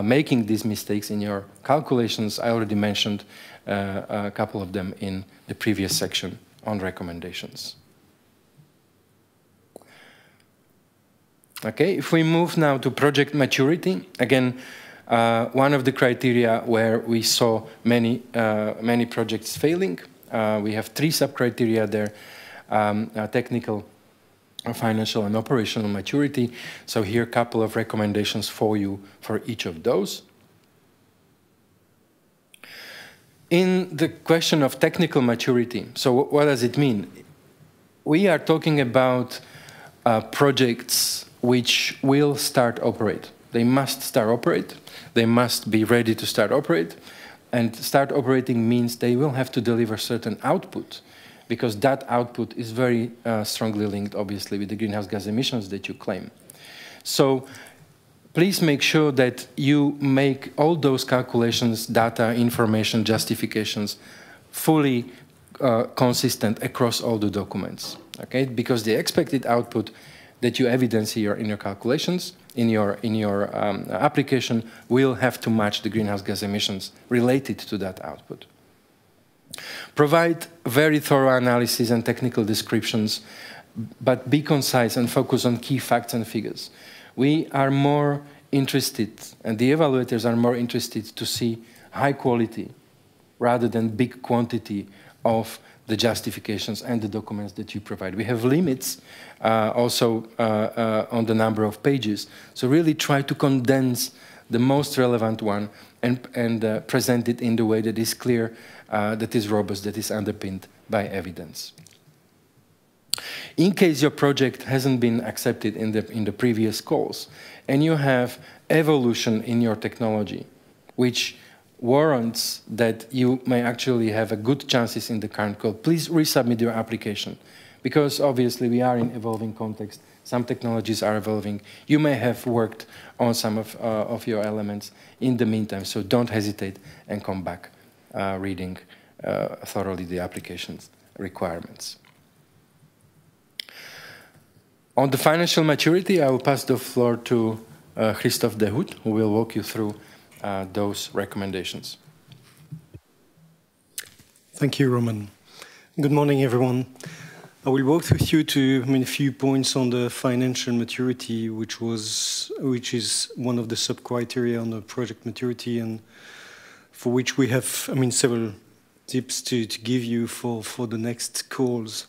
Speaker 3: making these mistakes in your calculations. I already mentioned a couple of them in the previous section on recommendations. Okay, if we move now to project maturity, again, one of the criteria where we saw many projects failing. We have 3 sub-criteria there, technical, financial, and operational maturity. So here a couple of recommendations for you for each of those. In the question of technical maturity, so what does it mean? We are talking about projects which will start operate. They must start operate. They must be ready to start operate. And start operating means they will have to deliver certain output, because that output is very strongly linked, obviously, with the greenhouse gas emissions that you claim. So please make sure that you make all those calculations, data, information, justifications fully consistent across all the documents, okay? Because the expected output that you evidence here in your calculations, in your application, will have to match the greenhouse gas emissions related to that output. Provide very thorough analysis and technical descriptions, but be concise and focus on key facts and figures. We are more interested, and the evaluators are more interested to see high quality rather than big quantity of the justifications and the documents that you provide. We have limits also on the number of pages. So really try to condense the most relevant one and present it in the way that is clear, that is robust, that is underpinned by evidence. In case your project hasn't been accepted in the previous calls, and you have evolution in your technology, which warrants that you may actually have a good chances in the current call, please resubmit your application. Because obviously we are in evolving context. Some technologies are evolving. You may have worked on some of your elements in the meantime, so don't hesitate and come back reading thoroughly the application's requirements. On the financial maturity, I will pass the floor to Christophe Dehout, who will walk you through those recommendations.
Speaker 4: Thank you, Roman. Good morning, everyone. I will walk with you to a few points on the financial maturity, which is one of the sub-criteria on the project maturity, and for which we have several tips to give you for the next calls.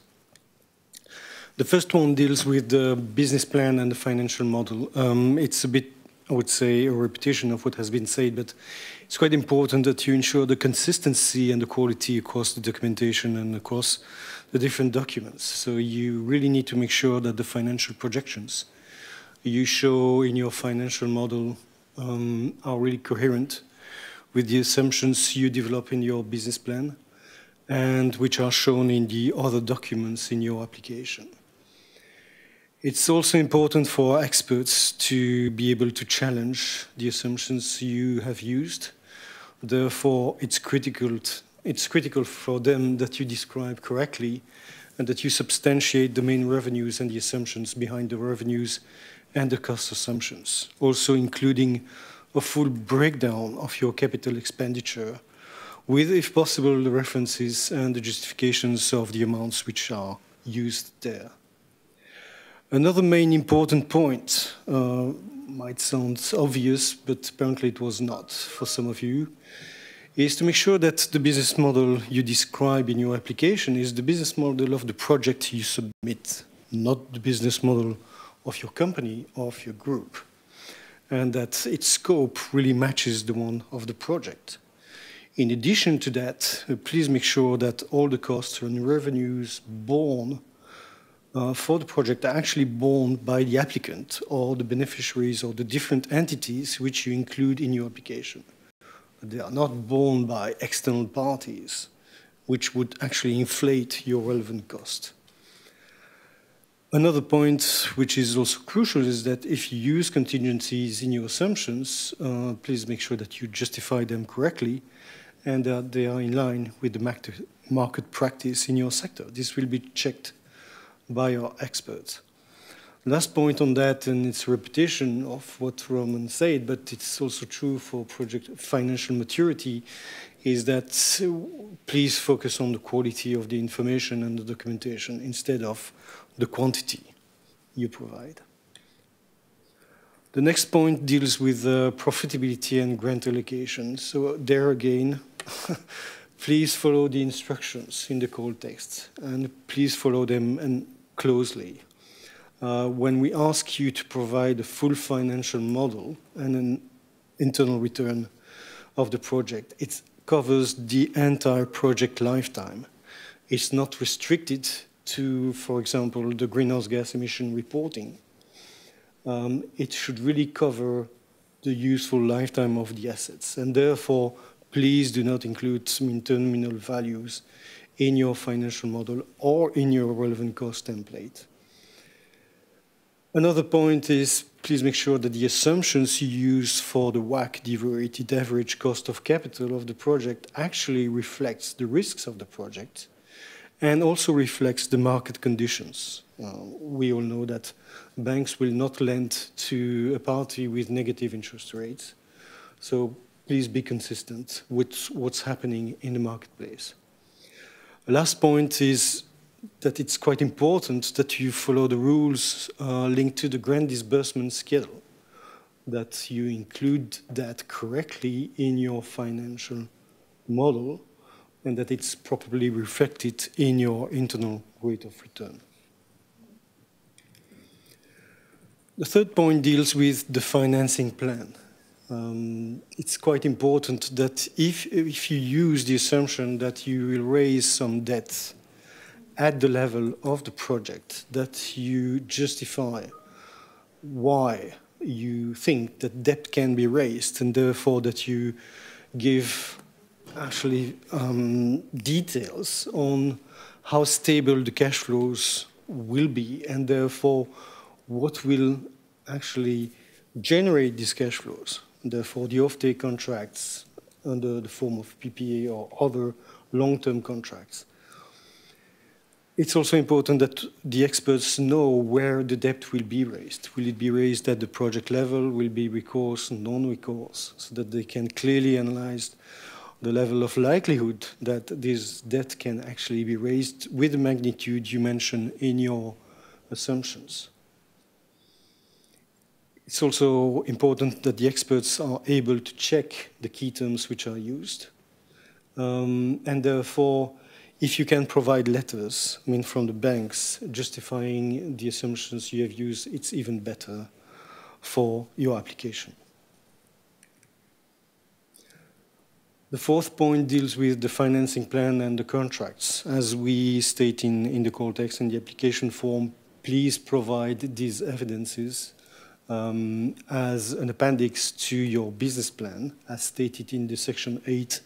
Speaker 4: The first one deals with the business plan and the financial model. It's a bit, I would say, a repetition of what has been said, but it's quite important that you ensure the consistency and the quality across the documentation and across the different documents. So you really need to make sure that the financial projections you show in your financial model are really coherent with the assumptions you develop in your business plan and which are shown in the other documents in your application. It's also important for experts to be able to challenge the assumptions you have used. Therefore, it's critical it's critical for them that you describe correctly and that you substantiate the main revenues and the assumptions behind the revenues and the cost assumptions, also including a full breakdown of your capital expenditure with, if possible, the references and the justifications of the amounts which are used there. Another main important point might sound obvious, but apparently it was not for some of you, is to make sure that the business model you describe in your application is the business model of the project you submit, not the business model of your company or of your group, and that its scope really matches the one of the project. In addition to that, please make sure that all the costs and revenues borne for the project are actually borne by the applicant or the beneficiaries or the different entities which you include in your application. They are not borne by external parties, which would actually inflate your relevant cost. Another point which is also crucial is that if you use contingencies in your assumptions, please make sure that you justify them correctly and that they are in line with the market practice in your sector. This will be checked by our experts. Last point on that, and it's a repetition of what Roman said, but it's also true for project financial maturity, is that please focus on the quality of the information and the documentation instead of the quantity you provide. The next point deals with profitability and grant allocation. So there again, please follow the instructions in the call text, and please follow them closely. When we ask you to provide a full financial model and an internal return of the project, it covers the entire project lifetime. It's not restricted to, for example, the greenhouse gas emission reporting. It should really cover the useful lifetime of the assets, and therefore, please do not include some terminal values in your financial model or in your relevant cost template. Another point is, please make sure that the assumptions you use for the WACC, the weighted average cost of capital of the project, actually reflects the risks of the project and also reflects the market conditions. We all know that banks will not lend to a party with negative interest rates. So please be consistent with what's happening in the marketplace. The last point is that it's quite important that you follow the rules linked to the grant disbursement schedule, that you include that correctly in your financial model and that it's properly reflected in your internal rate of return. The third point deals with the financing plan. It's quite important that if you use the assumption that you will raise some debt at the level of the project, that you justify why you think that debt can be raised, and therefore that you give actually details on how stable the cash flows will be, and therefore what will actually generate these cash flows. Therefore, the offtake contracts under the form of PPA or other long-term contracts. It's also important that the experts know where the debt will be raised. Will it be raised at the project level? Will it be recourse, non-recourse? So that they can clearly analyze the level of likelihood that this debt can actually be raised with the magnitude you mentioned in your assumptions. It's also important that the experts are able to check the key terms which are used. And therefore, if you can provide letters, from the banks justifying the assumptions you have used, it's even better for your application. The fourth point deals with the financing plan and the contracts. As we state in the call text and the application form, please provide these evidences as an appendix to your business plan, as stated in the section 8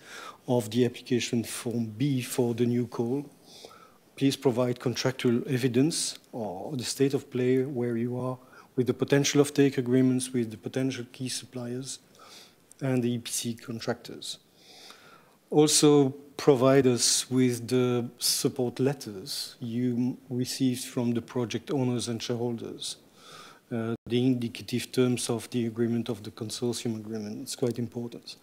Speaker 4: of the application form B for the new call. Please provide contractual evidence or the state of play where you are with the potential offtake agreements with the potential key suppliers and the EPC contractors. Also, provide us with the support letters you received from the project owners and shareholders. The indicative terms of the agreement, of the consortium agreement. It's quite important.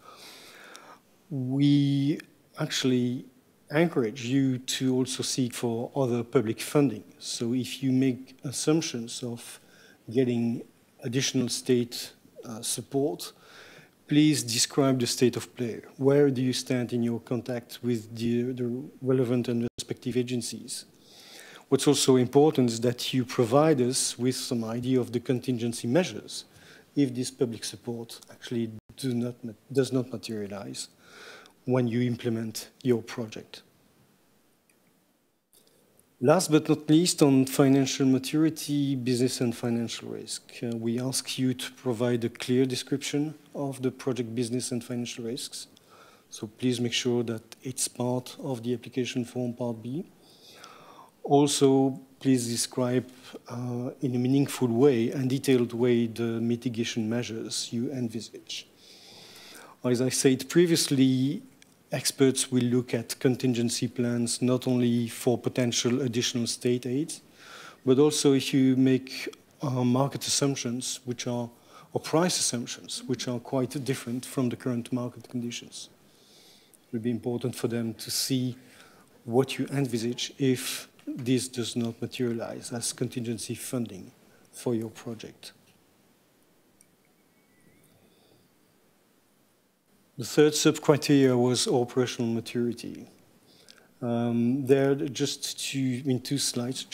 Speaker 4: We actually encourage you to also seek for other public funding. So if you make assumptions of getting additional state support, please describe the state of play. Where do you stand in your contact with the relevant and respective agencies? What's also important is that you provide us with some idea of the contingency measures if this public support actually does not materialize when you implement your project. Last but not least, on financial maturity, business and financial risk, we ask you to provide a clear description of the project business and financial risks. So please make sure that it's part of the application form part B. Also, please describe in a meaningful way and detailed way the mitigation measures you envisage. As I said previously, experts will look at contingency plans not only for potential additional state aids, but also if you make market assumptions, or price assumptions, which are quite different from the current market conditions. It will be important for them to see what you envisage if this does not materialize as contingency funding for your project. The third sub-criteria was operational maturity. There, just in 2 slides,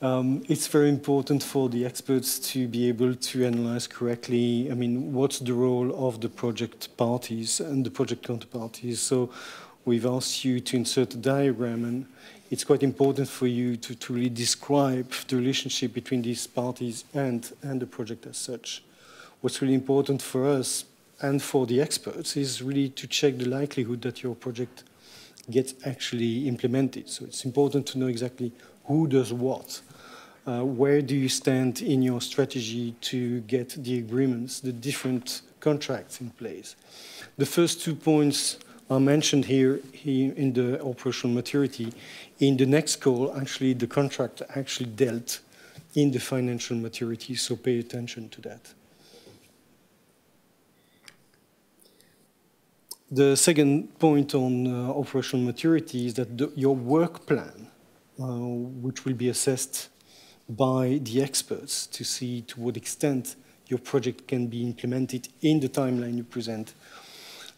Speaker 4: it's very important for the experts to be able to analyze correctly, what's the role of the project parties and the project counterparties. So we've asked you to insert a diagram, and it's quite important for you to really describe the relationship between these parties and the project as such. What's really important for us and for the experts is really to check the likelihood that your project gets actually implemented. So it's important to know exactly who does what. Where do you stand in your strategy to get the agreements, the different contracts in place? The first 2 points are mentioned here in the operational maturity. In the next call, actually, the contract actually dealt in the financial maturity, so pay attention to that. The second point on operational maturity is that your work plan, which will be assessed by the experts to see to what extent your project can be implemented in the timeline you present,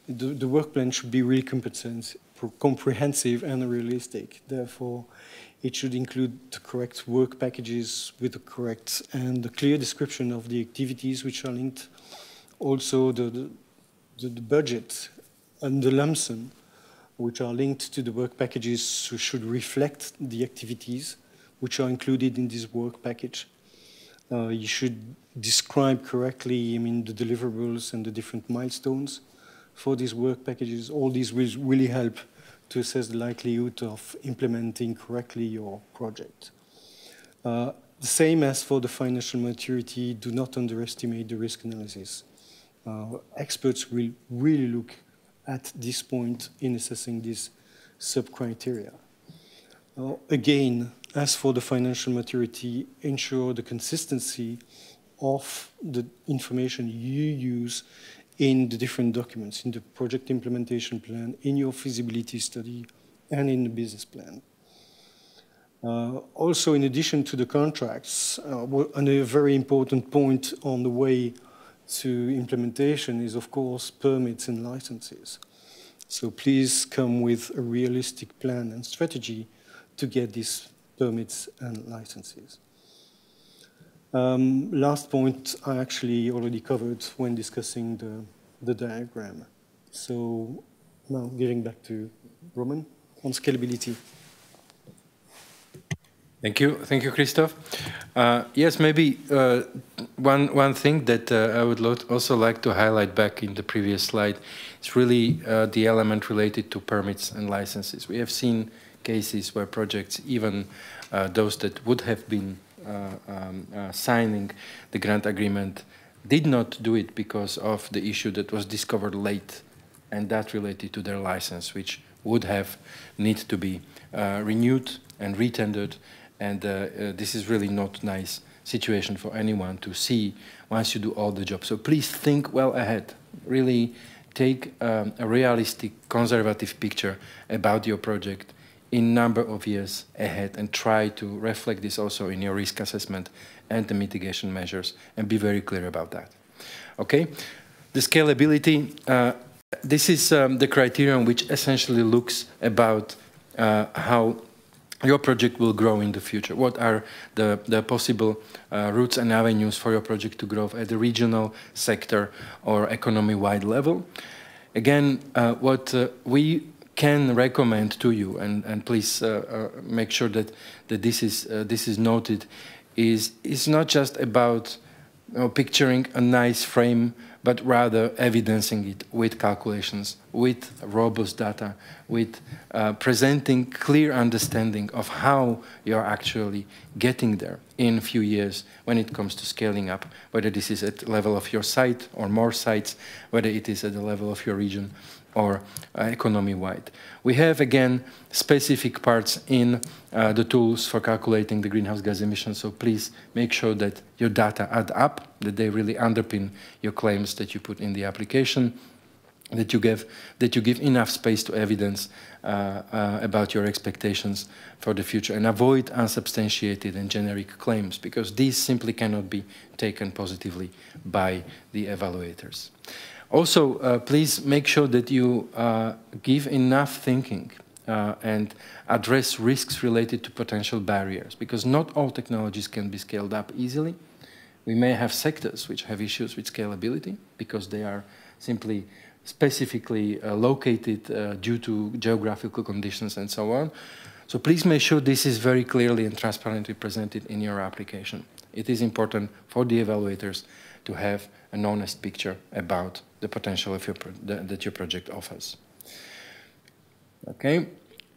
Speaker 4: the work plan should be really comprehensive and realistic. Therefore, it should include the correct work packages with the correct and the clear description of the activities which are linked. Also, the budget and the lump sum, which are linked to the work packages, should reflect the activities which are included in this work package. You should describe correctly, the deliverables and the different milestones for these work packages. All these will really help to assess the likelihood of implementing correctly your project. The same as for the financial maturity, do not underestimate the risk analysis. Experts will really look at this point in assessing this sub-criteria. Again, as for the financial maturity, ensure the consistency of the information you use in the different documents, in the project implementation plan, in your feasibility study, and in the business plan. Also, in addition to the contracts, and a very important point on the way to implementation is, of course, permits and licenses. So please come with a realistic plan and strategy to get these permits and licenses. Last point I actually already covered when discussing the diagram. So now giving back to Roman on scalability.
Speaker 3: Thank you, Christophe. Yes, maybe one thing that I would also like to highlight back in the previous slide is really the element related to permits and licenses. We have seen cases where projects, even those that would have been signing the grant agreement, did not do it because of the issue that was discovered late and that related to their license, which would need to be renewed and retendered, and this is really not nice situation for anyone to see once you do all the job. So please think well ahead. Really take a realistic, conservative picture about your project in number of years ahead, and try to reflect this also in your risk assessment and the mitigation measures, and be very clear about that. Okay, the scalability. This is the criterion which essentially looks about how your project will grow in the future. What are the possible routes and avenues for your project to grow at the regional, sector, or economy-wide level? Again, what we can recommend to you, and please make sure that this is noted, is not just about picturing a nice frame, but rather evidencing it with calculations, with robust data, with presenting clear understanding of how you're actually getting there in a few years when it comes to scaling up, whether this is at the level of your site or more sites, whether it is at the level of your region or economy-wide. We have, again, specific parts in the tools for calculating the greenhouse gas emissions, so please make sure that your data add up, that they really underpin your claims that you put in the application, that you give enough space to evidence about your expectations for the future, and avoid unsubstantiated and generic claims, because these simply cannot be taken positively by the evaluators. Also, please make sure that you give enough thinking and address risks related to potential barriers, because not all technologies can be scaled up easily. We may have sectors which have issues with scalability because they are simply specifically located due to geographical conditions and so on. So please make sure this is very clearly and transparently presented in your application. It is important for the evaluators to have an honest picture about the potential of that your project offers. Okay,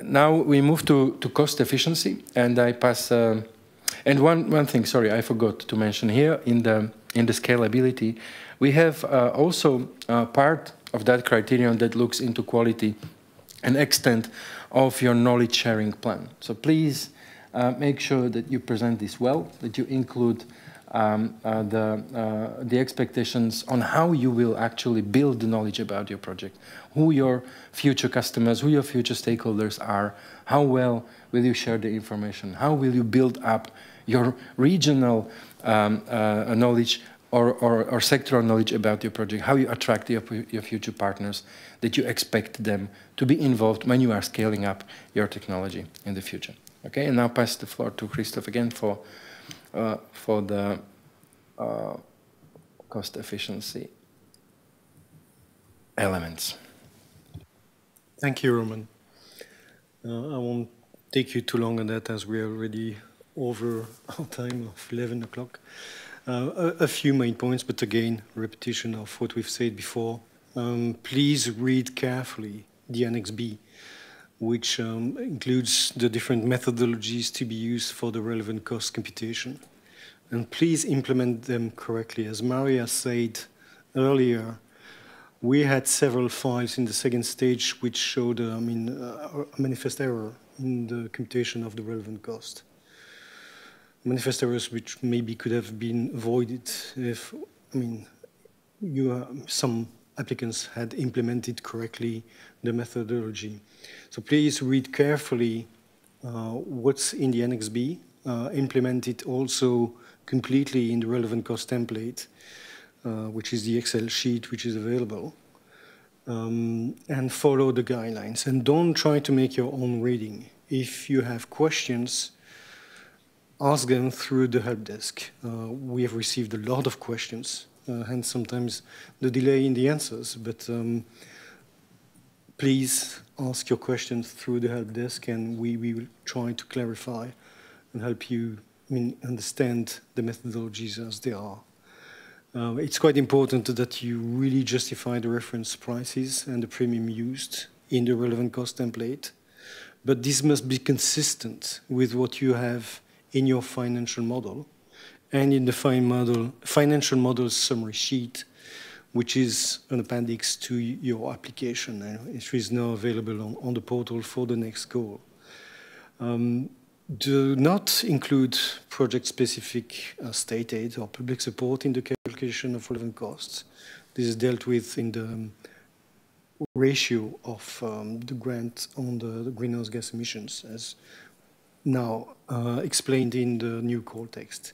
Speaker 3: now we move to cost efficiency, and I pass. And one thing, sorry, I forgot to mention here in the scalability, we have also part of that criterion that looks into quality and extent of your knowledge sharing plan. So please make sure that you present this well, that you include the expectations on how you will actually build the knowledge about your project, who your future customers, who your future stakeholders are, how well will you share the information, how will you build up your regional knowledge or sectoral knowledge about your project, how you attract your future partners, that you expect them to be involved when you are scaling up your technology in the future. Okay, and now pass the floor to Christoph again for the cost efficiency elements.
Speaker 4: Thank you, Roman. I won't take you too long on that, as we're already over our time of 11 o'clock. A few main points, but again, repetition of what we've said before. Please read carefully the Annex B, which includes the different methodologies to be used for the relevant cost computation. And please implement them correctly. As Maria said earlier, we had several files in the second stage which showed a manifest error in the computation of the relevant cost. Manifest errors which maybe could have been avoided if, some applicants had implemented correctly the methodology. So please read carefully what's in the Annex B, implement it also completely in the relevant cost template, which is the Excel sheet which is available, and follow the guidelines. And don't try to make your own reading. If you have questions, ask them through the help desk. We have received a lot of questions, hence sometimes the delay in the answers, but please ask your questions through the help desk, and we will try to clarify and help you understand the methodologies as they are. It's quite important that you really justify the reference prices and the premium used in the relevant cost template, but this must be consistent with what you have in your financial model and in the financial model summary sheet, which is an appendix to your application. And it is now available on the portal for the next call. Do not include project-specific state aid or public support in the calculation of relevant costs. This is dealt with in the ratio of the grant on the greenhouse gas emissions, as now explained in the new call text.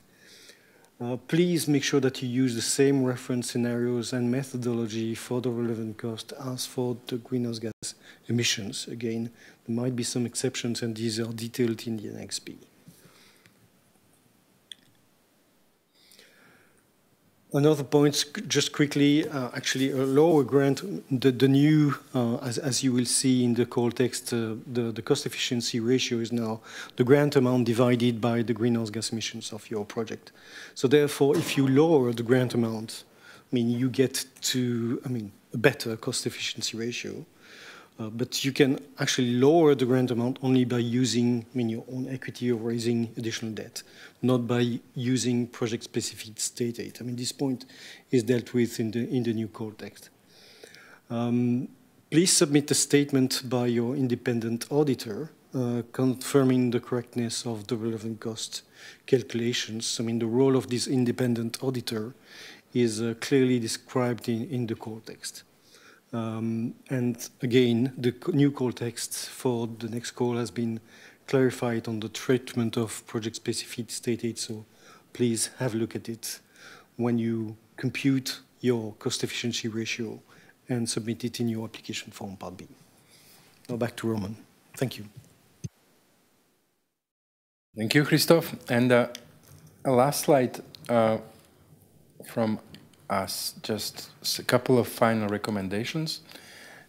Speaker 4: Please make sure that you use the same reference scenarios and methodology for the relevant cost as for the greenhouse gas emissions. Again, there might be some exceptions, and these are detailed in the Annex B. Another point, just quickly, actually a lower grant, the new, as you will see in the call text, the cost efficiency ratio is now the grant amount divided by the greenhouse gas emissions of your project. So therefore, if you lower the grant amount, I mean, you get to, I mean, a better cost efficiency ratio. But you can actually lower the grant amount only by using, I mean, your own equity or raising additional debt, not by using project-specific state aid. I mean, this point is dealt with in the new call text. Please submit a statement by your independent auditor confirming the correctness of the relevant cost calculations. I mean, the role of this independent auditor is clearly described in the call text. And again, the new call text for the next call has been clarified on the treatment of project-specific state aid, so please have a look at it when you compute your cost efficiency ratio and submit it in your application form Part B. Now back to Roman. Thank you.
Speaker 3: Thank you, Christophe. And a last slide from us, just a couple of final recommendations.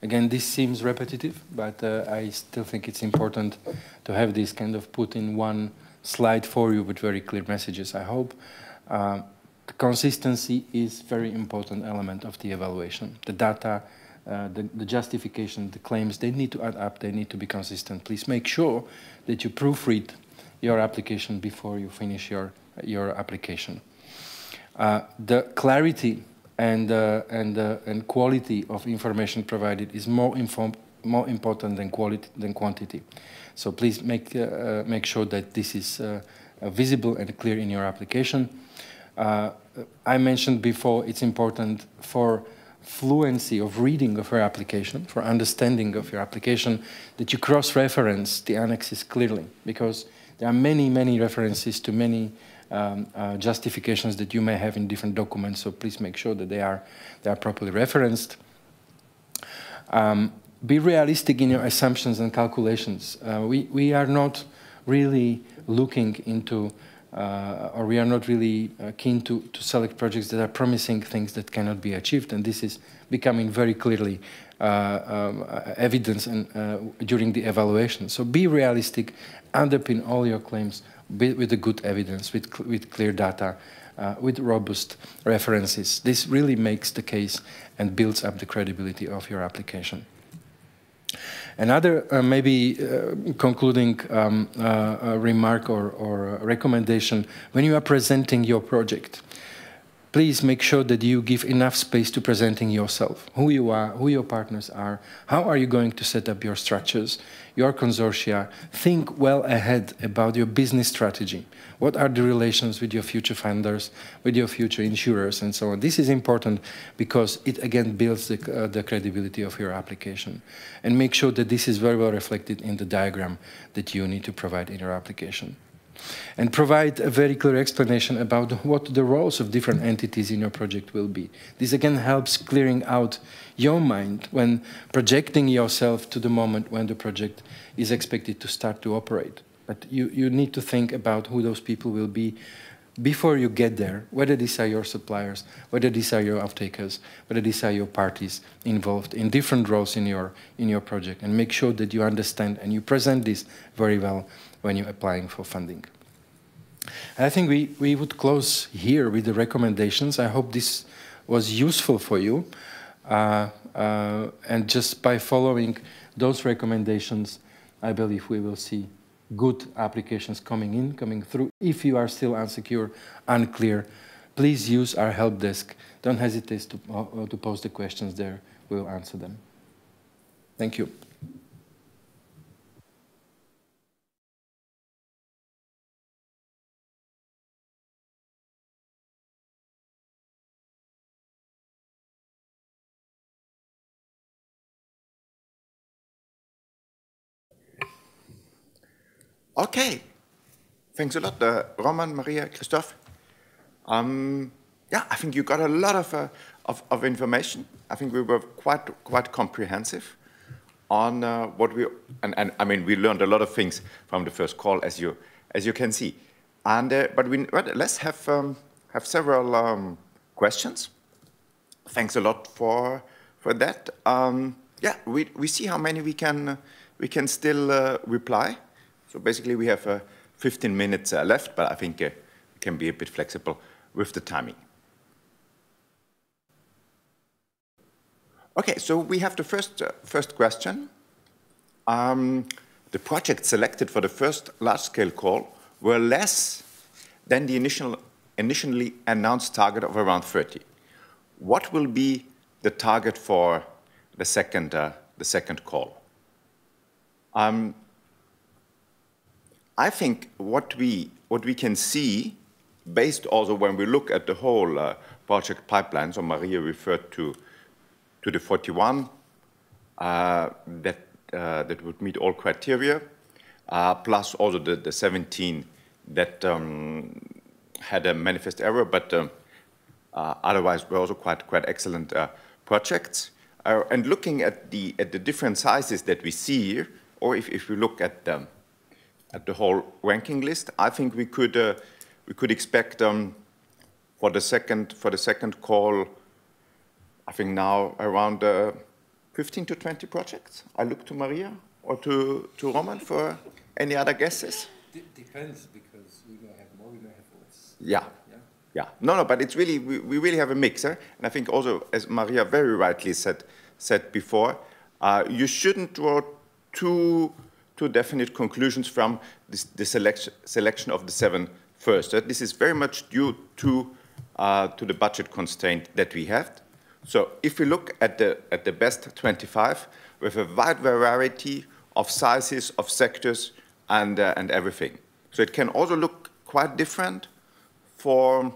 Speaker 3: Again, this seems repetitive, but I still think it's important to have this kind of put in one slide for you with very clear messages, I hope. The consistency is a very important element of the evaluation. The data, the justification, the claims, they need to add up, they need to be consistent. Please make sure that you proofread your application before you finish your application. The clarity and quality of information provided is more important than quantity. So please make sure that this is visible and clear in your application. I mentioned before it's important for fluency of reading of your application, for understanding of your application, that you cross-reference the annexes clearly, because there are many references to many justifications that you may have in different documents, so please make sure that they are properly referenced. Be realistic in your assumptions and calculations. We are not really looking into, or we are not really keen to select projects that are promising things that cannot be achieved, and this is becoming very clearly evidence during the evaluation. So be realistic, underpin all your claims with the good evidence, with clear data, with robust references. This really makes the case and builds up the credibility of your application. Another maybe concluding remark or recommendation, when you are presenting your project, please make sure that you give enough space to presenting yourself, who you are, who your partners are, how are you going to set up your structures, your consortia. Think well ahead about your business strategy. What are the relations with your future funders, with your future insurers, and so on. This is important because it again builds the credibility of your application. And make sure that this is very well reflected in the diagram that you need to provide in your application. And provide a very clear explanation about what the roles of different entities in your project will be. This again helps clearing out your mind when projecting yourself to the moment when the project is expected to start to operate. But you need to think about who those people will be before you get there, whether these are your suppliers, whether these are your off-takers, whether these are your parties involved in different roles in your project, and make sure that you understand and you present this very well when you're applying for funding. I think we would close here with the recommendations. I hope this was useful for you. And just by following those recommendations, I believe we will see good applications coming through. If you are still unsecure, unclear, please use our help desk don't hesitate to post the questions there. We'll answer them. Thank you.
Speaker 1: Okay, thanks a lot, Roman, Maria, Christoph. Yeah, I think you got a lot of information. I think we were quite comprehensive on what we, and I mean, we learned a lot of things from the first call, as you can see. And but let's have several questions. Thanks a lot for that. Yeah, we see how many we can still reply. So basically, we have 15 minutes left, but I think we can be a bit flexible with the timing. Okay, so we have the first question. The projects selected for the first large-scale call were less than the initially announced target of around 30. What will be the target for the second call? I think what we can see, based also when we look at the whole project pipeline, so Maria referred to the 41 that would meet all criteria, plus also the 17 that had a manifest error, but otherwise were also quite excellent projects. And looking at the different sizes that we see here, or if we look at the whole ranking list, I think we could expect for the second call, I think now around 15 to 20 projects. I look to Maria or to Roman for any other guesses.
Speaker 3: Depends, because we may have more, we may have less.
Speaker 1: Yeah. No, but it's really, we really have a mixer. And I think also, as Maria very rightly said before, you shouldn't draw two definite conclusions from the selection of the 7 first. This is very much due to the budget constraint that we have. So if we look at the best 25 with a wide variety of sizes, of sectors, and everything. So it can also look quite different for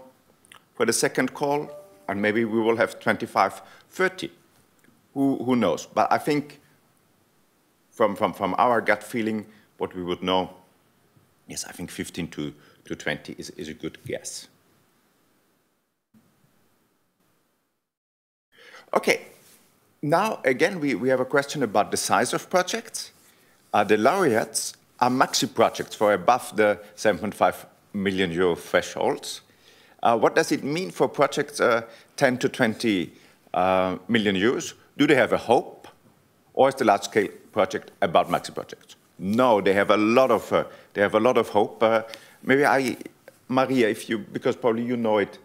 Speaker 1: the second call, and maybe we will have 25, 30. Who knows? But I think from our gut feeling, what we would know, yes, I think 15 to 20 is a good guess. Okay, now again we have a question about the size of projects. The laureates are maxi projects for above the 7.5 million euro thresholds. What does it mean for projects 10 to 20 million euros? Do they have a hope, or is the large-scale project about maxi projects? No, they have a lot of hope. Maybe Maria, because probably you know it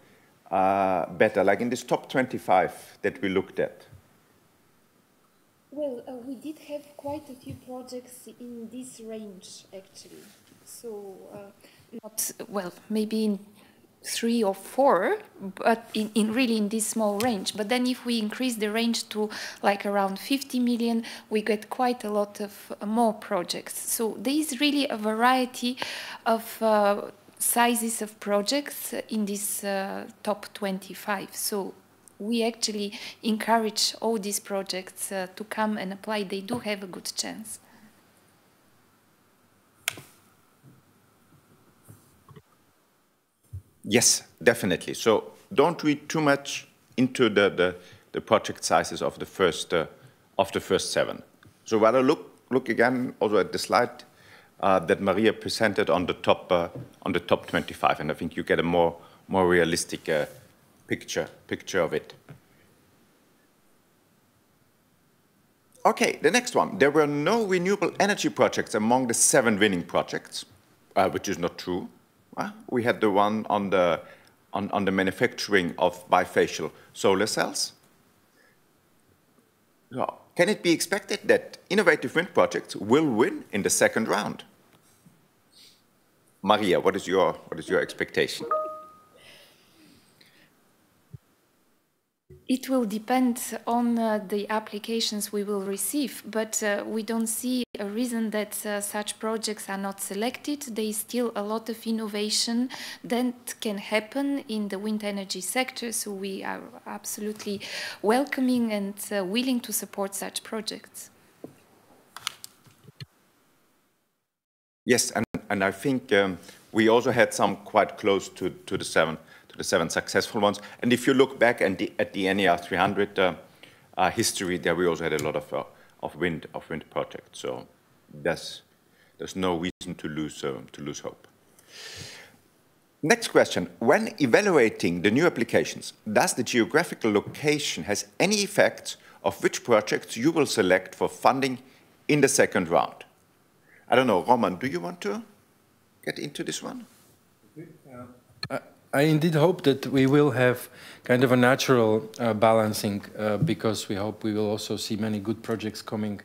Speaker 1: better, like in this top 25 that we looked at.
Speaker 2: Well, we did have quite a few projects in this range, actually. So, not, well, maybe in 3 or 4, but really in this small range. But then if we increase the range to like around 50 million, we get quite a lot of more projects. So there is really a variety of sizes of projects in this top 25. So we actually encourage all these projects to come and apply. They do have a good chance.
Speaker 1: Yes, definitely. So don't read too much into the project sizes of the first 7. So rather look again also at the slide that Maria presented on the top 25, and I think you get a more realistic picture of it. Okay, the next one. There were no renewable energy projects among the 7 winning projects, which is not true. We had the one on the manufacturing of bifacial solar cells. So, can it be expected that innovative wind projects will win in the second round? Maria, what is your expectation?
Speaker 2: It will depend on the applications we will receive, but we don't see a reason that such projects are not selected. There is still a lot of innovation that can happen in the wind energy sector, so we are absolutely welcoming and willing to support such projects.
Speaker 1: Yes, and I think we also had some quite close to the seven successful ones. And if you look back at the NER 300 history, there we also had a lot of wind projects. So there's no reason to lose hope. Next question: when evaluating the new applications, does the geographical location has any effect of which projects you will select for funding in the second round? I don't know, Roman, do you want to get into this one?
Speaker 3: I indeed hope that we will have kind of a natural balancing because we hope we will also see many good projects coming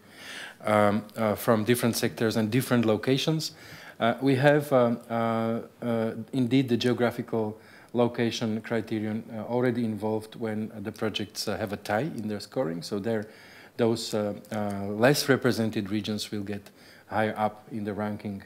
Speaker 3: from different sectors and different locations. We have indeed the geographical location criterion already involved when the projects have a tie in their scoring. So those less represented regions will get higher up in the ranking.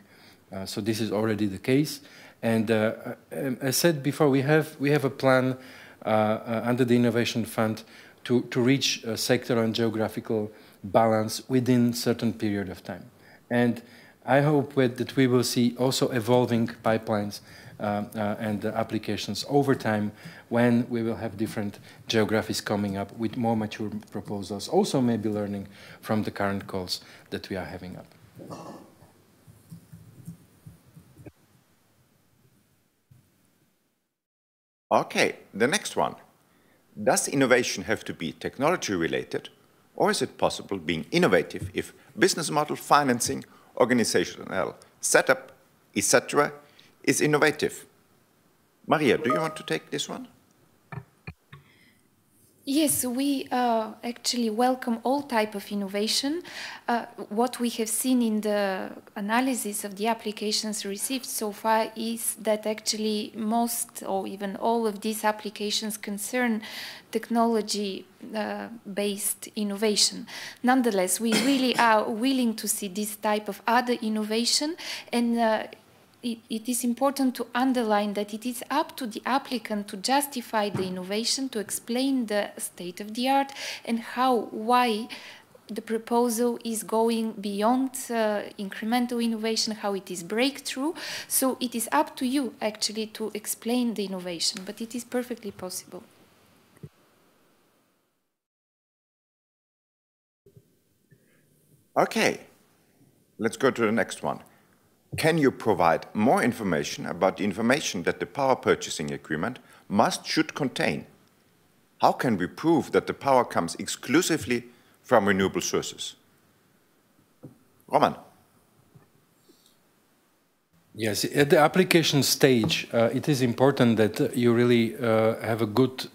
Speaker 3: So this is already the case. And as said before, we have a plan under the Innovation Fund to reach a sector and geographical balance within a certain period of time. And I hope that we will see also evolving pipelines and applications over time when we will have different geographies coming up with more mature proposals, also maybe learning from the current calls that we are having up.
Speaker 1: Okay, the next one. Does innovation have to be technology related, or is it possible being innovative if business model, financing, organizational setup, etc. is innovative? Maria, do you want to take this one?
Speaker 2: Yes, we actually welcome all type of innovation. What we have seen in the analysis of the applications received so far is that actually most or even all of these applications concern technology-based innovation. Nonetheless, we really are willing to see this type of other innovation, and it is important to underline that it is up to the applicant to justify the innovation, to explain the state of the art and why the proposal is going beyond incremental innovation, how it is breakthrough. So it is up to you actually to explain the innovation, but it is perfectly possible.
Speaker 1: Okay, let's go to the next one. Can you provide more information about the information that the power purchasing agreement should contain? How can we prove that the power comes exclusively from renewable sources? Roman.
Speaker 3: Yes, at the application stage, it is important that you really have a good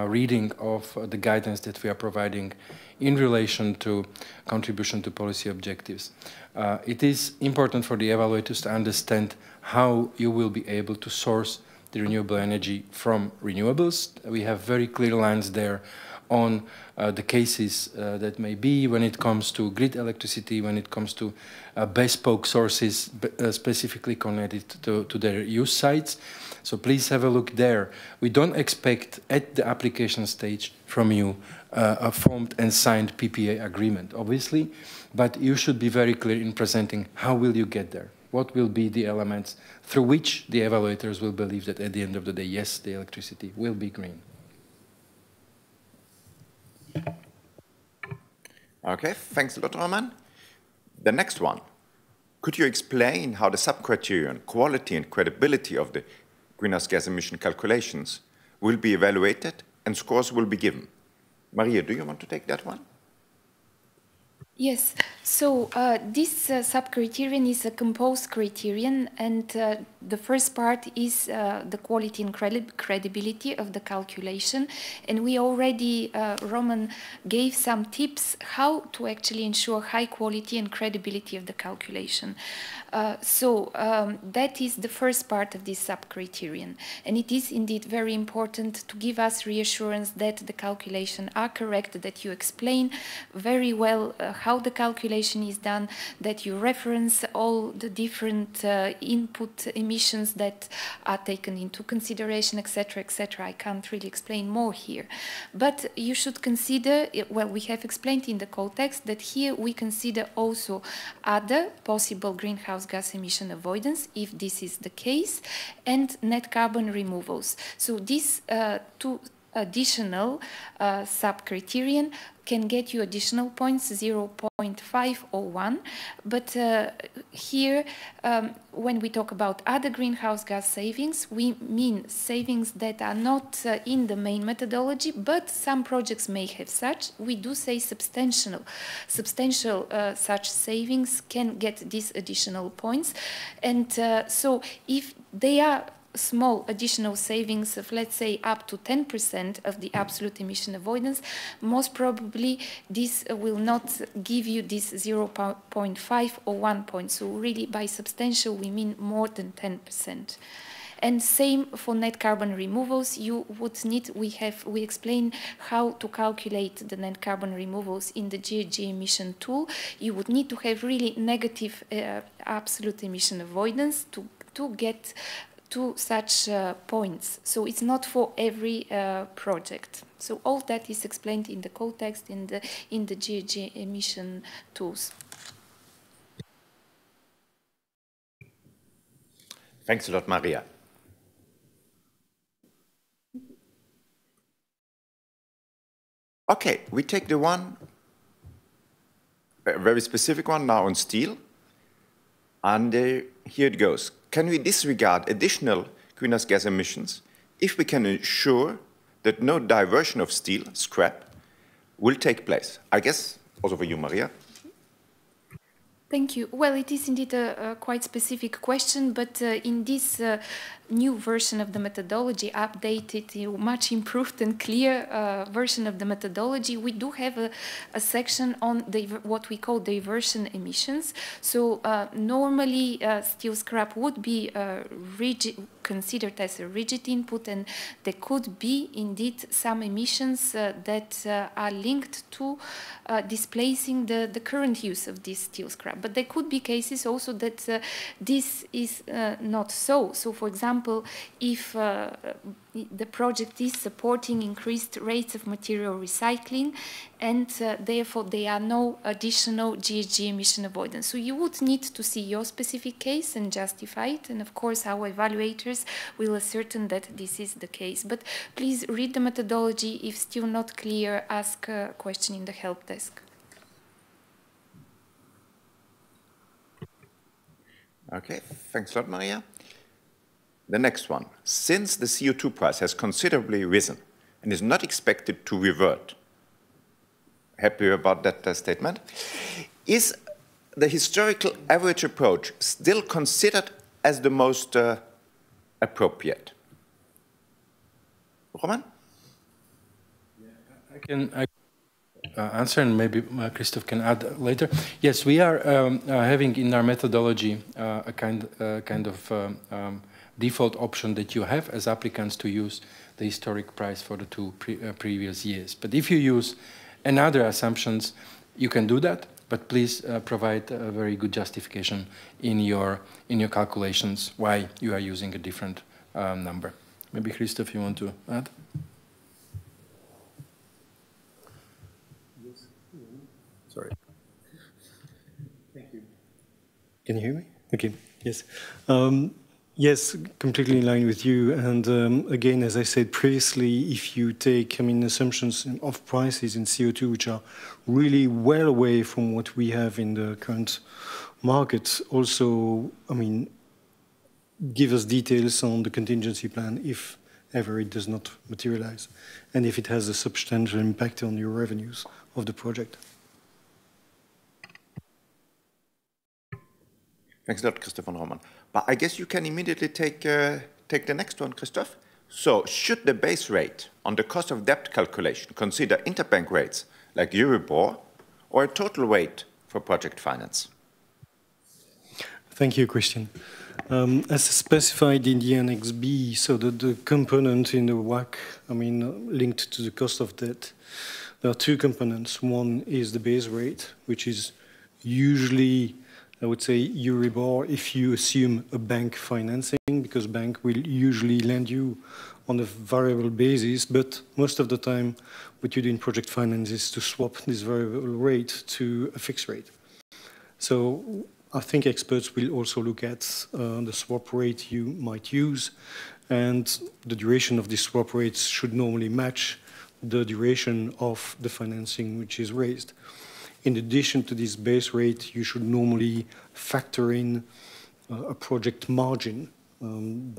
Speaker 3: reading of the guidance that we are providing in relation to contribution to policy objectives. It is important for the evaluators to understand how you will be able to source the renewable energy from renewables. We have very clear lines there on the cases that may be when it comes to grid electricity, when it comes to bespoke sources specifically connected to their use sites. So please have a look there. We don't expect at the application stage from you a formed and signed PPA agreement, obviously, but you should be very clear in presenting how will you get there. What will be the elements through which the evaluators will believe that at the end of the day, yes, the electricity will be green.
Speaker 1: Okay, thanks a lot, Roman. The next one. Could you explain how the sub-criterion, quality and credibility of the greenhouse gas emission calculations will be evaluated and scores will be given? Maria, do you want to take that one?
Speaker 2: Yes, so this sub-criterion is a composed criterion, and the first part is the quality and credibility of the calculation, and we already, Roman gave some tips how to actually ensure high quality and credibility of the calculation. That is the first part of this sub-criterion, and it is indeed very important to give us reassurance that the calculations are correct, that you explain very well how the calculation is done, that you reference all the different input emissions that are taken into consideration, etc., etc. I can't really explain more here, but you should consider, well, we have explained in the context that here we consider also other possible greenhouse gas emission avoidance, if this is the case, and net carbon removals. So these two additional sub-criterion can get you additional points, 0.5 or 1. But here, when we talk about other greenhouse gas savings, we mean savings that are not in the main methodology, but some projects may have such. We do say substantial such savings can get these additional points. And so if they are small additional savings of, let's say, up to 10% of the absolute emission avoidance, most probably this will not give you this 0.5 or 1 point. So really by substantial we mean more than 10%. And same for net carbon removals. You would need, we explain how to calculate the net carbon removals in the GHG emission tool. You would need to have really negative absolute emission avoidance to get to such points. So it's not for every project. So all that is explained in the context in the GHG emission tools.
Speaker 1: Thanks a lot, Maria. Okay, we take the one, a very specific one now on steel. And here it goes. Can we disregard additional greenhouse gas emissions if we can ensure that no diversion of steel, scrap, will take place? I guess also for you, Maria.
Speaker 2: Thank you. Well, it is indeed a quite specific question, but in this new version of the methodology, updated, much improved and clear version of the methodology, we do have a section on what we call diversion emissions. So normally steel scrap would be considered as a rigid input, and there could be indeed some emissions that are linked to displacing the current use of this steel scrap. But there could be cases also that this is not so. So for example, if the project is supporting increased rates of material recycling, and therefore there are no additional GHG emission avoidance. So you would need to see your specific case and justify it, and of course our evaluators will ascertain that this is the case. But please read the methodology. If still not clear, ask a question in the help desk.
Speaker 1: Okay, thanks a lot, Maria. The next one. Since the CO2 price has considerably risen and is not expected to revert, happy about that statement, is the historical average approach still considered as the most appropriate? Roman?
Speaker 3: I can answer, and maybe Christoph can add later. Yes, we are having in our methodology a kind of default option that you have as applicants to use the historic price for the two previous years. But if you use another assumptions, you can do that, but please provide a very good justification in your calculations why you are using a different number. Maybe Christoph, you want to add?
Speaker 4: Yes. Sorry. Thank you. Can you hear me? Okay. Yes. Yes, completely in line with you. And again, as I said previously, if you take, assumptions of prices in CO2, which are really well away from what we have in the current market, also, give us details on the contingency plan if ever it does not materialize, and if it has a substantial impact on your revenues of the project.
Speaker 1: Thanks a lot, Christoph and Roman. But I guess you can immediately take the next one, Christoph. So should the base rate on the cost of debt calculation consider interbank rates like Euribor or a total rate for project finance?
Speaker 4: Thank you, Christian. As specified in the Annex B, so the component in the WACC, linked to the cost of debt, there are two components. One is the base rate, which is usually, I would say, Euribor if you assume a bank financing, because bank will usually lend you on a variable basis, but most of the time what you do in project finance is to swap this variable rate to a fixed rate. So I think experts will also look at the swap rate you might use, and the duration of these swap rates should normally match the duration of the financing which is raised. In addition to this base rate, you should normally factor in a project margin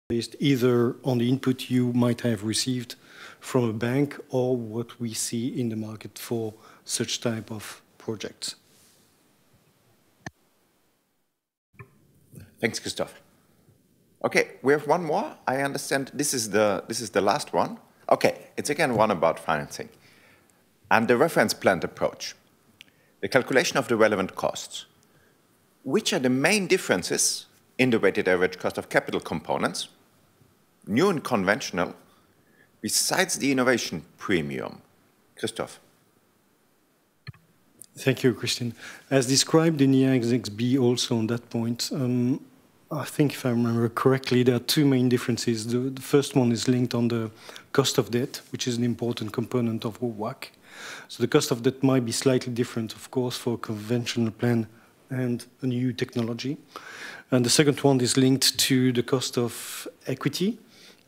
Speaker 4: based either on the input you might have received from a bank or what we see in the market for such type of projects.
Speaker 1: Thanks, Christoph. Okay, we have one more. I understand this is the last one. Okay, it's again one about financing and the reference plant approach. The calculation of the relevant costs. Which are the main differences in the weighted average cost of capital components, new and conventional, besides the innovation premium? Christoph.
Speaker 4: Thank you, Christian. As described in the Annex B also on that point, I think if I remember correctly, there are two main differences. The first one is linked on the cost of debt, which is an important component of WACC. So the cost of debt might be slightly different, of course, for a conventional plan and a new technology. And the second one is linked to the cost of equity.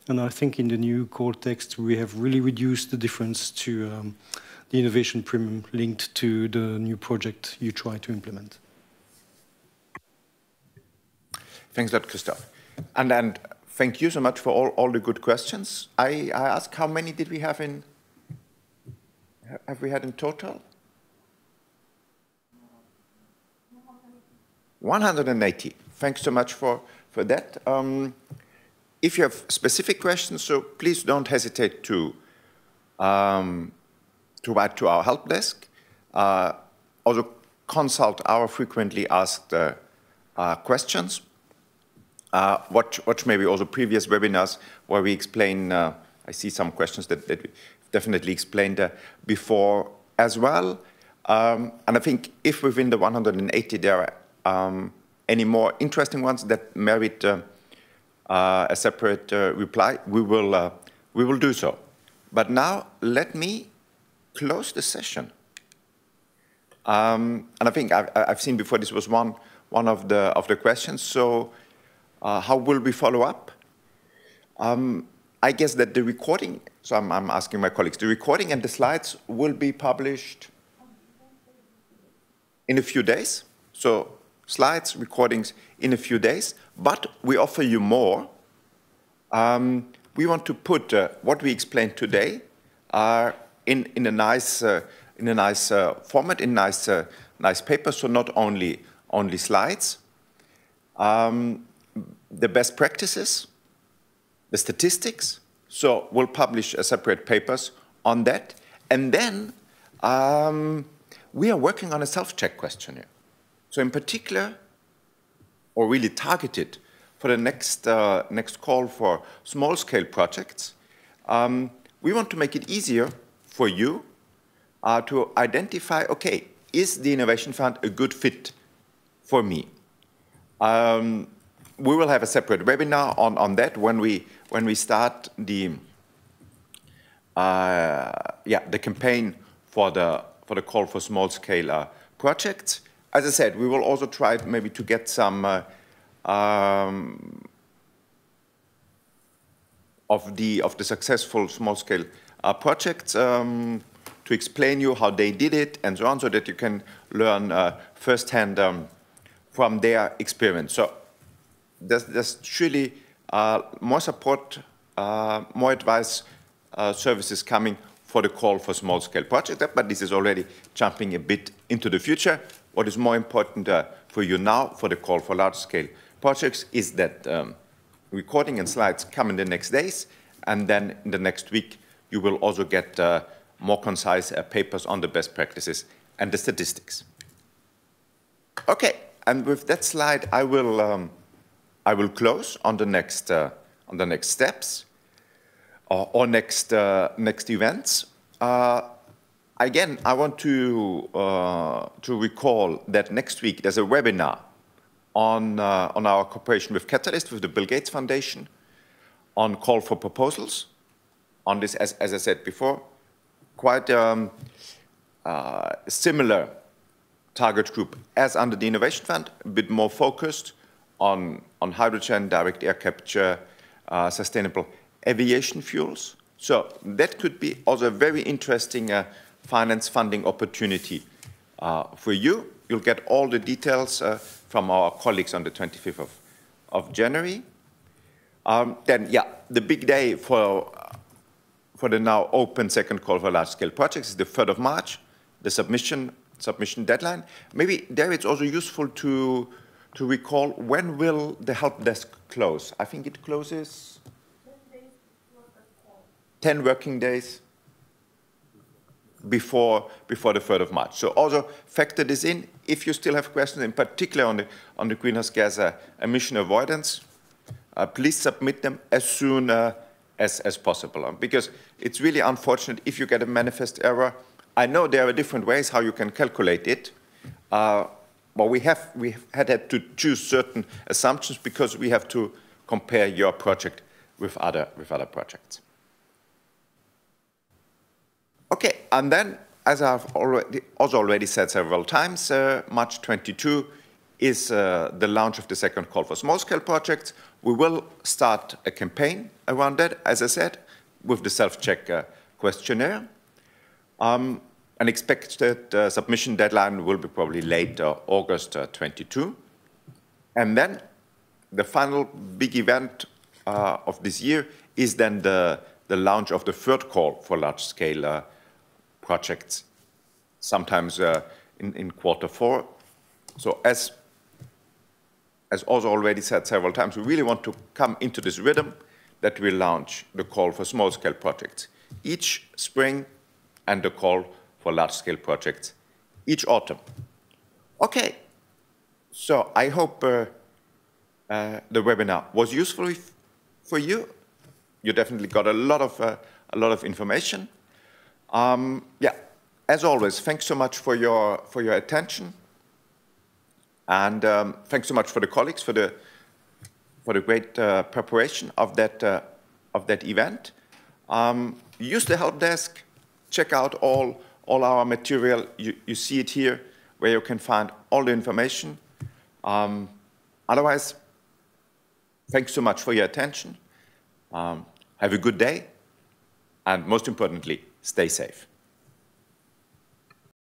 Speaker 4: And I think in the new core text, we have really reduced the difference to the innovation premium linked to the new project you try to implement.
Speaker 1: Thanks a lot, Christoph. And thank you so much for all the good questions. I asked how many did we have in, have we had in total? 180. Thanks so much for that. If you have specific questions, so please don't hesitate to write to our help desk. Also consult our frequently asked questions. Watch maybe also previous webinars where we explain, I see some questions that we definitely explained before as well. And I think if within the 180 there are any more interesting ones that merit a separate reply, we will do so. But now let me close the session. And I think I've seen before this was one of the questions. So how will we follow up? I guess that the recording, so I'm asking my colleagues, the recording and the slides will be published in a few days. So slides, recordings in a few days, but we offer you more. We want to put what we explained today in a nice format, in nice paper. So not only slides, the best practices, the statistics. So we'll publish separate papers on that, and then we are working on a self-check questionnaire. So in particular, or really targeted for the next call for small-scale projects, we want to make it easier for you to identify, okay, is the Innovation Fund a good fit for me? We will have a separate webinar on that when we start the campaign for the call for small-scale projects. As I said, we will also try maybe to get some of the successful small-scale projects to explain you how they did it and so on, so that you can learn firsthand from their experience. So there's surely more support, more advice services coming for the call for small-scale projects, but this is already jumping a bit into the future. What is more important for you now for the call for large-scale projects is that recording and slides come in the next days, and then in the next week, you will also get more concise papers on the best practices and the statistics. Okay, and with that slide, I will close on the next steps or next events. Again, I want to recall that next week there's a webinar on our cooperation with Catalyst, with the Bill Gates Foundation, on call for proposals. On this, as I said before, quite similar target group as under the Innovation Fund, a bit more focused on hydrogen, direct air capture, sustainable aviation fuels. So that could be also a very interesting finance funding opportunity for you. You'll get all the details from our colleagues on the 25th of January. Then, yeah, the big day for the now open second call for large-scale projects is the 3rd of March, the submission deadline. Maybe there it's also useful to recall, when will the help desk close? I think it closes 10 working days before the 3rd of March. So also factor this in. If you still have questions, in particular on the greenhouse gas emission avoidance, please submit them as soon as possible, because it's really unfortunate if you get a manifest error. I know there are different ways how you can calculate it, but we have had to choose certain assumptions because we have to compare your project with other projects. Okay, and then, as I've already said several times, March 22 is the launch of the second call for small-scale projects. We will start a campaign around that, as I said, with the self-check questionnaire. An expected submission deadline will be probably late August 22. And then the final big event of this year is then the launch of the third call for large-scale projects, sometimes in Q4. So as also already said several times, we really want to come into this rhythm that we launch the call for small-scale projects each spring and the call for large-scale projects each autumn. Okay, so I hope the webinar was useful for you. You definitely got a lot of information. Yeah, as always, thanks so much for your attention, and thanks so much for the colleagues for the great preparation of that event. Use the help desk. Check out all our material. You see it here, where you can find all the information. Otherwise, thanks so much for your attention. Have a good day, and most importantly, stay safe.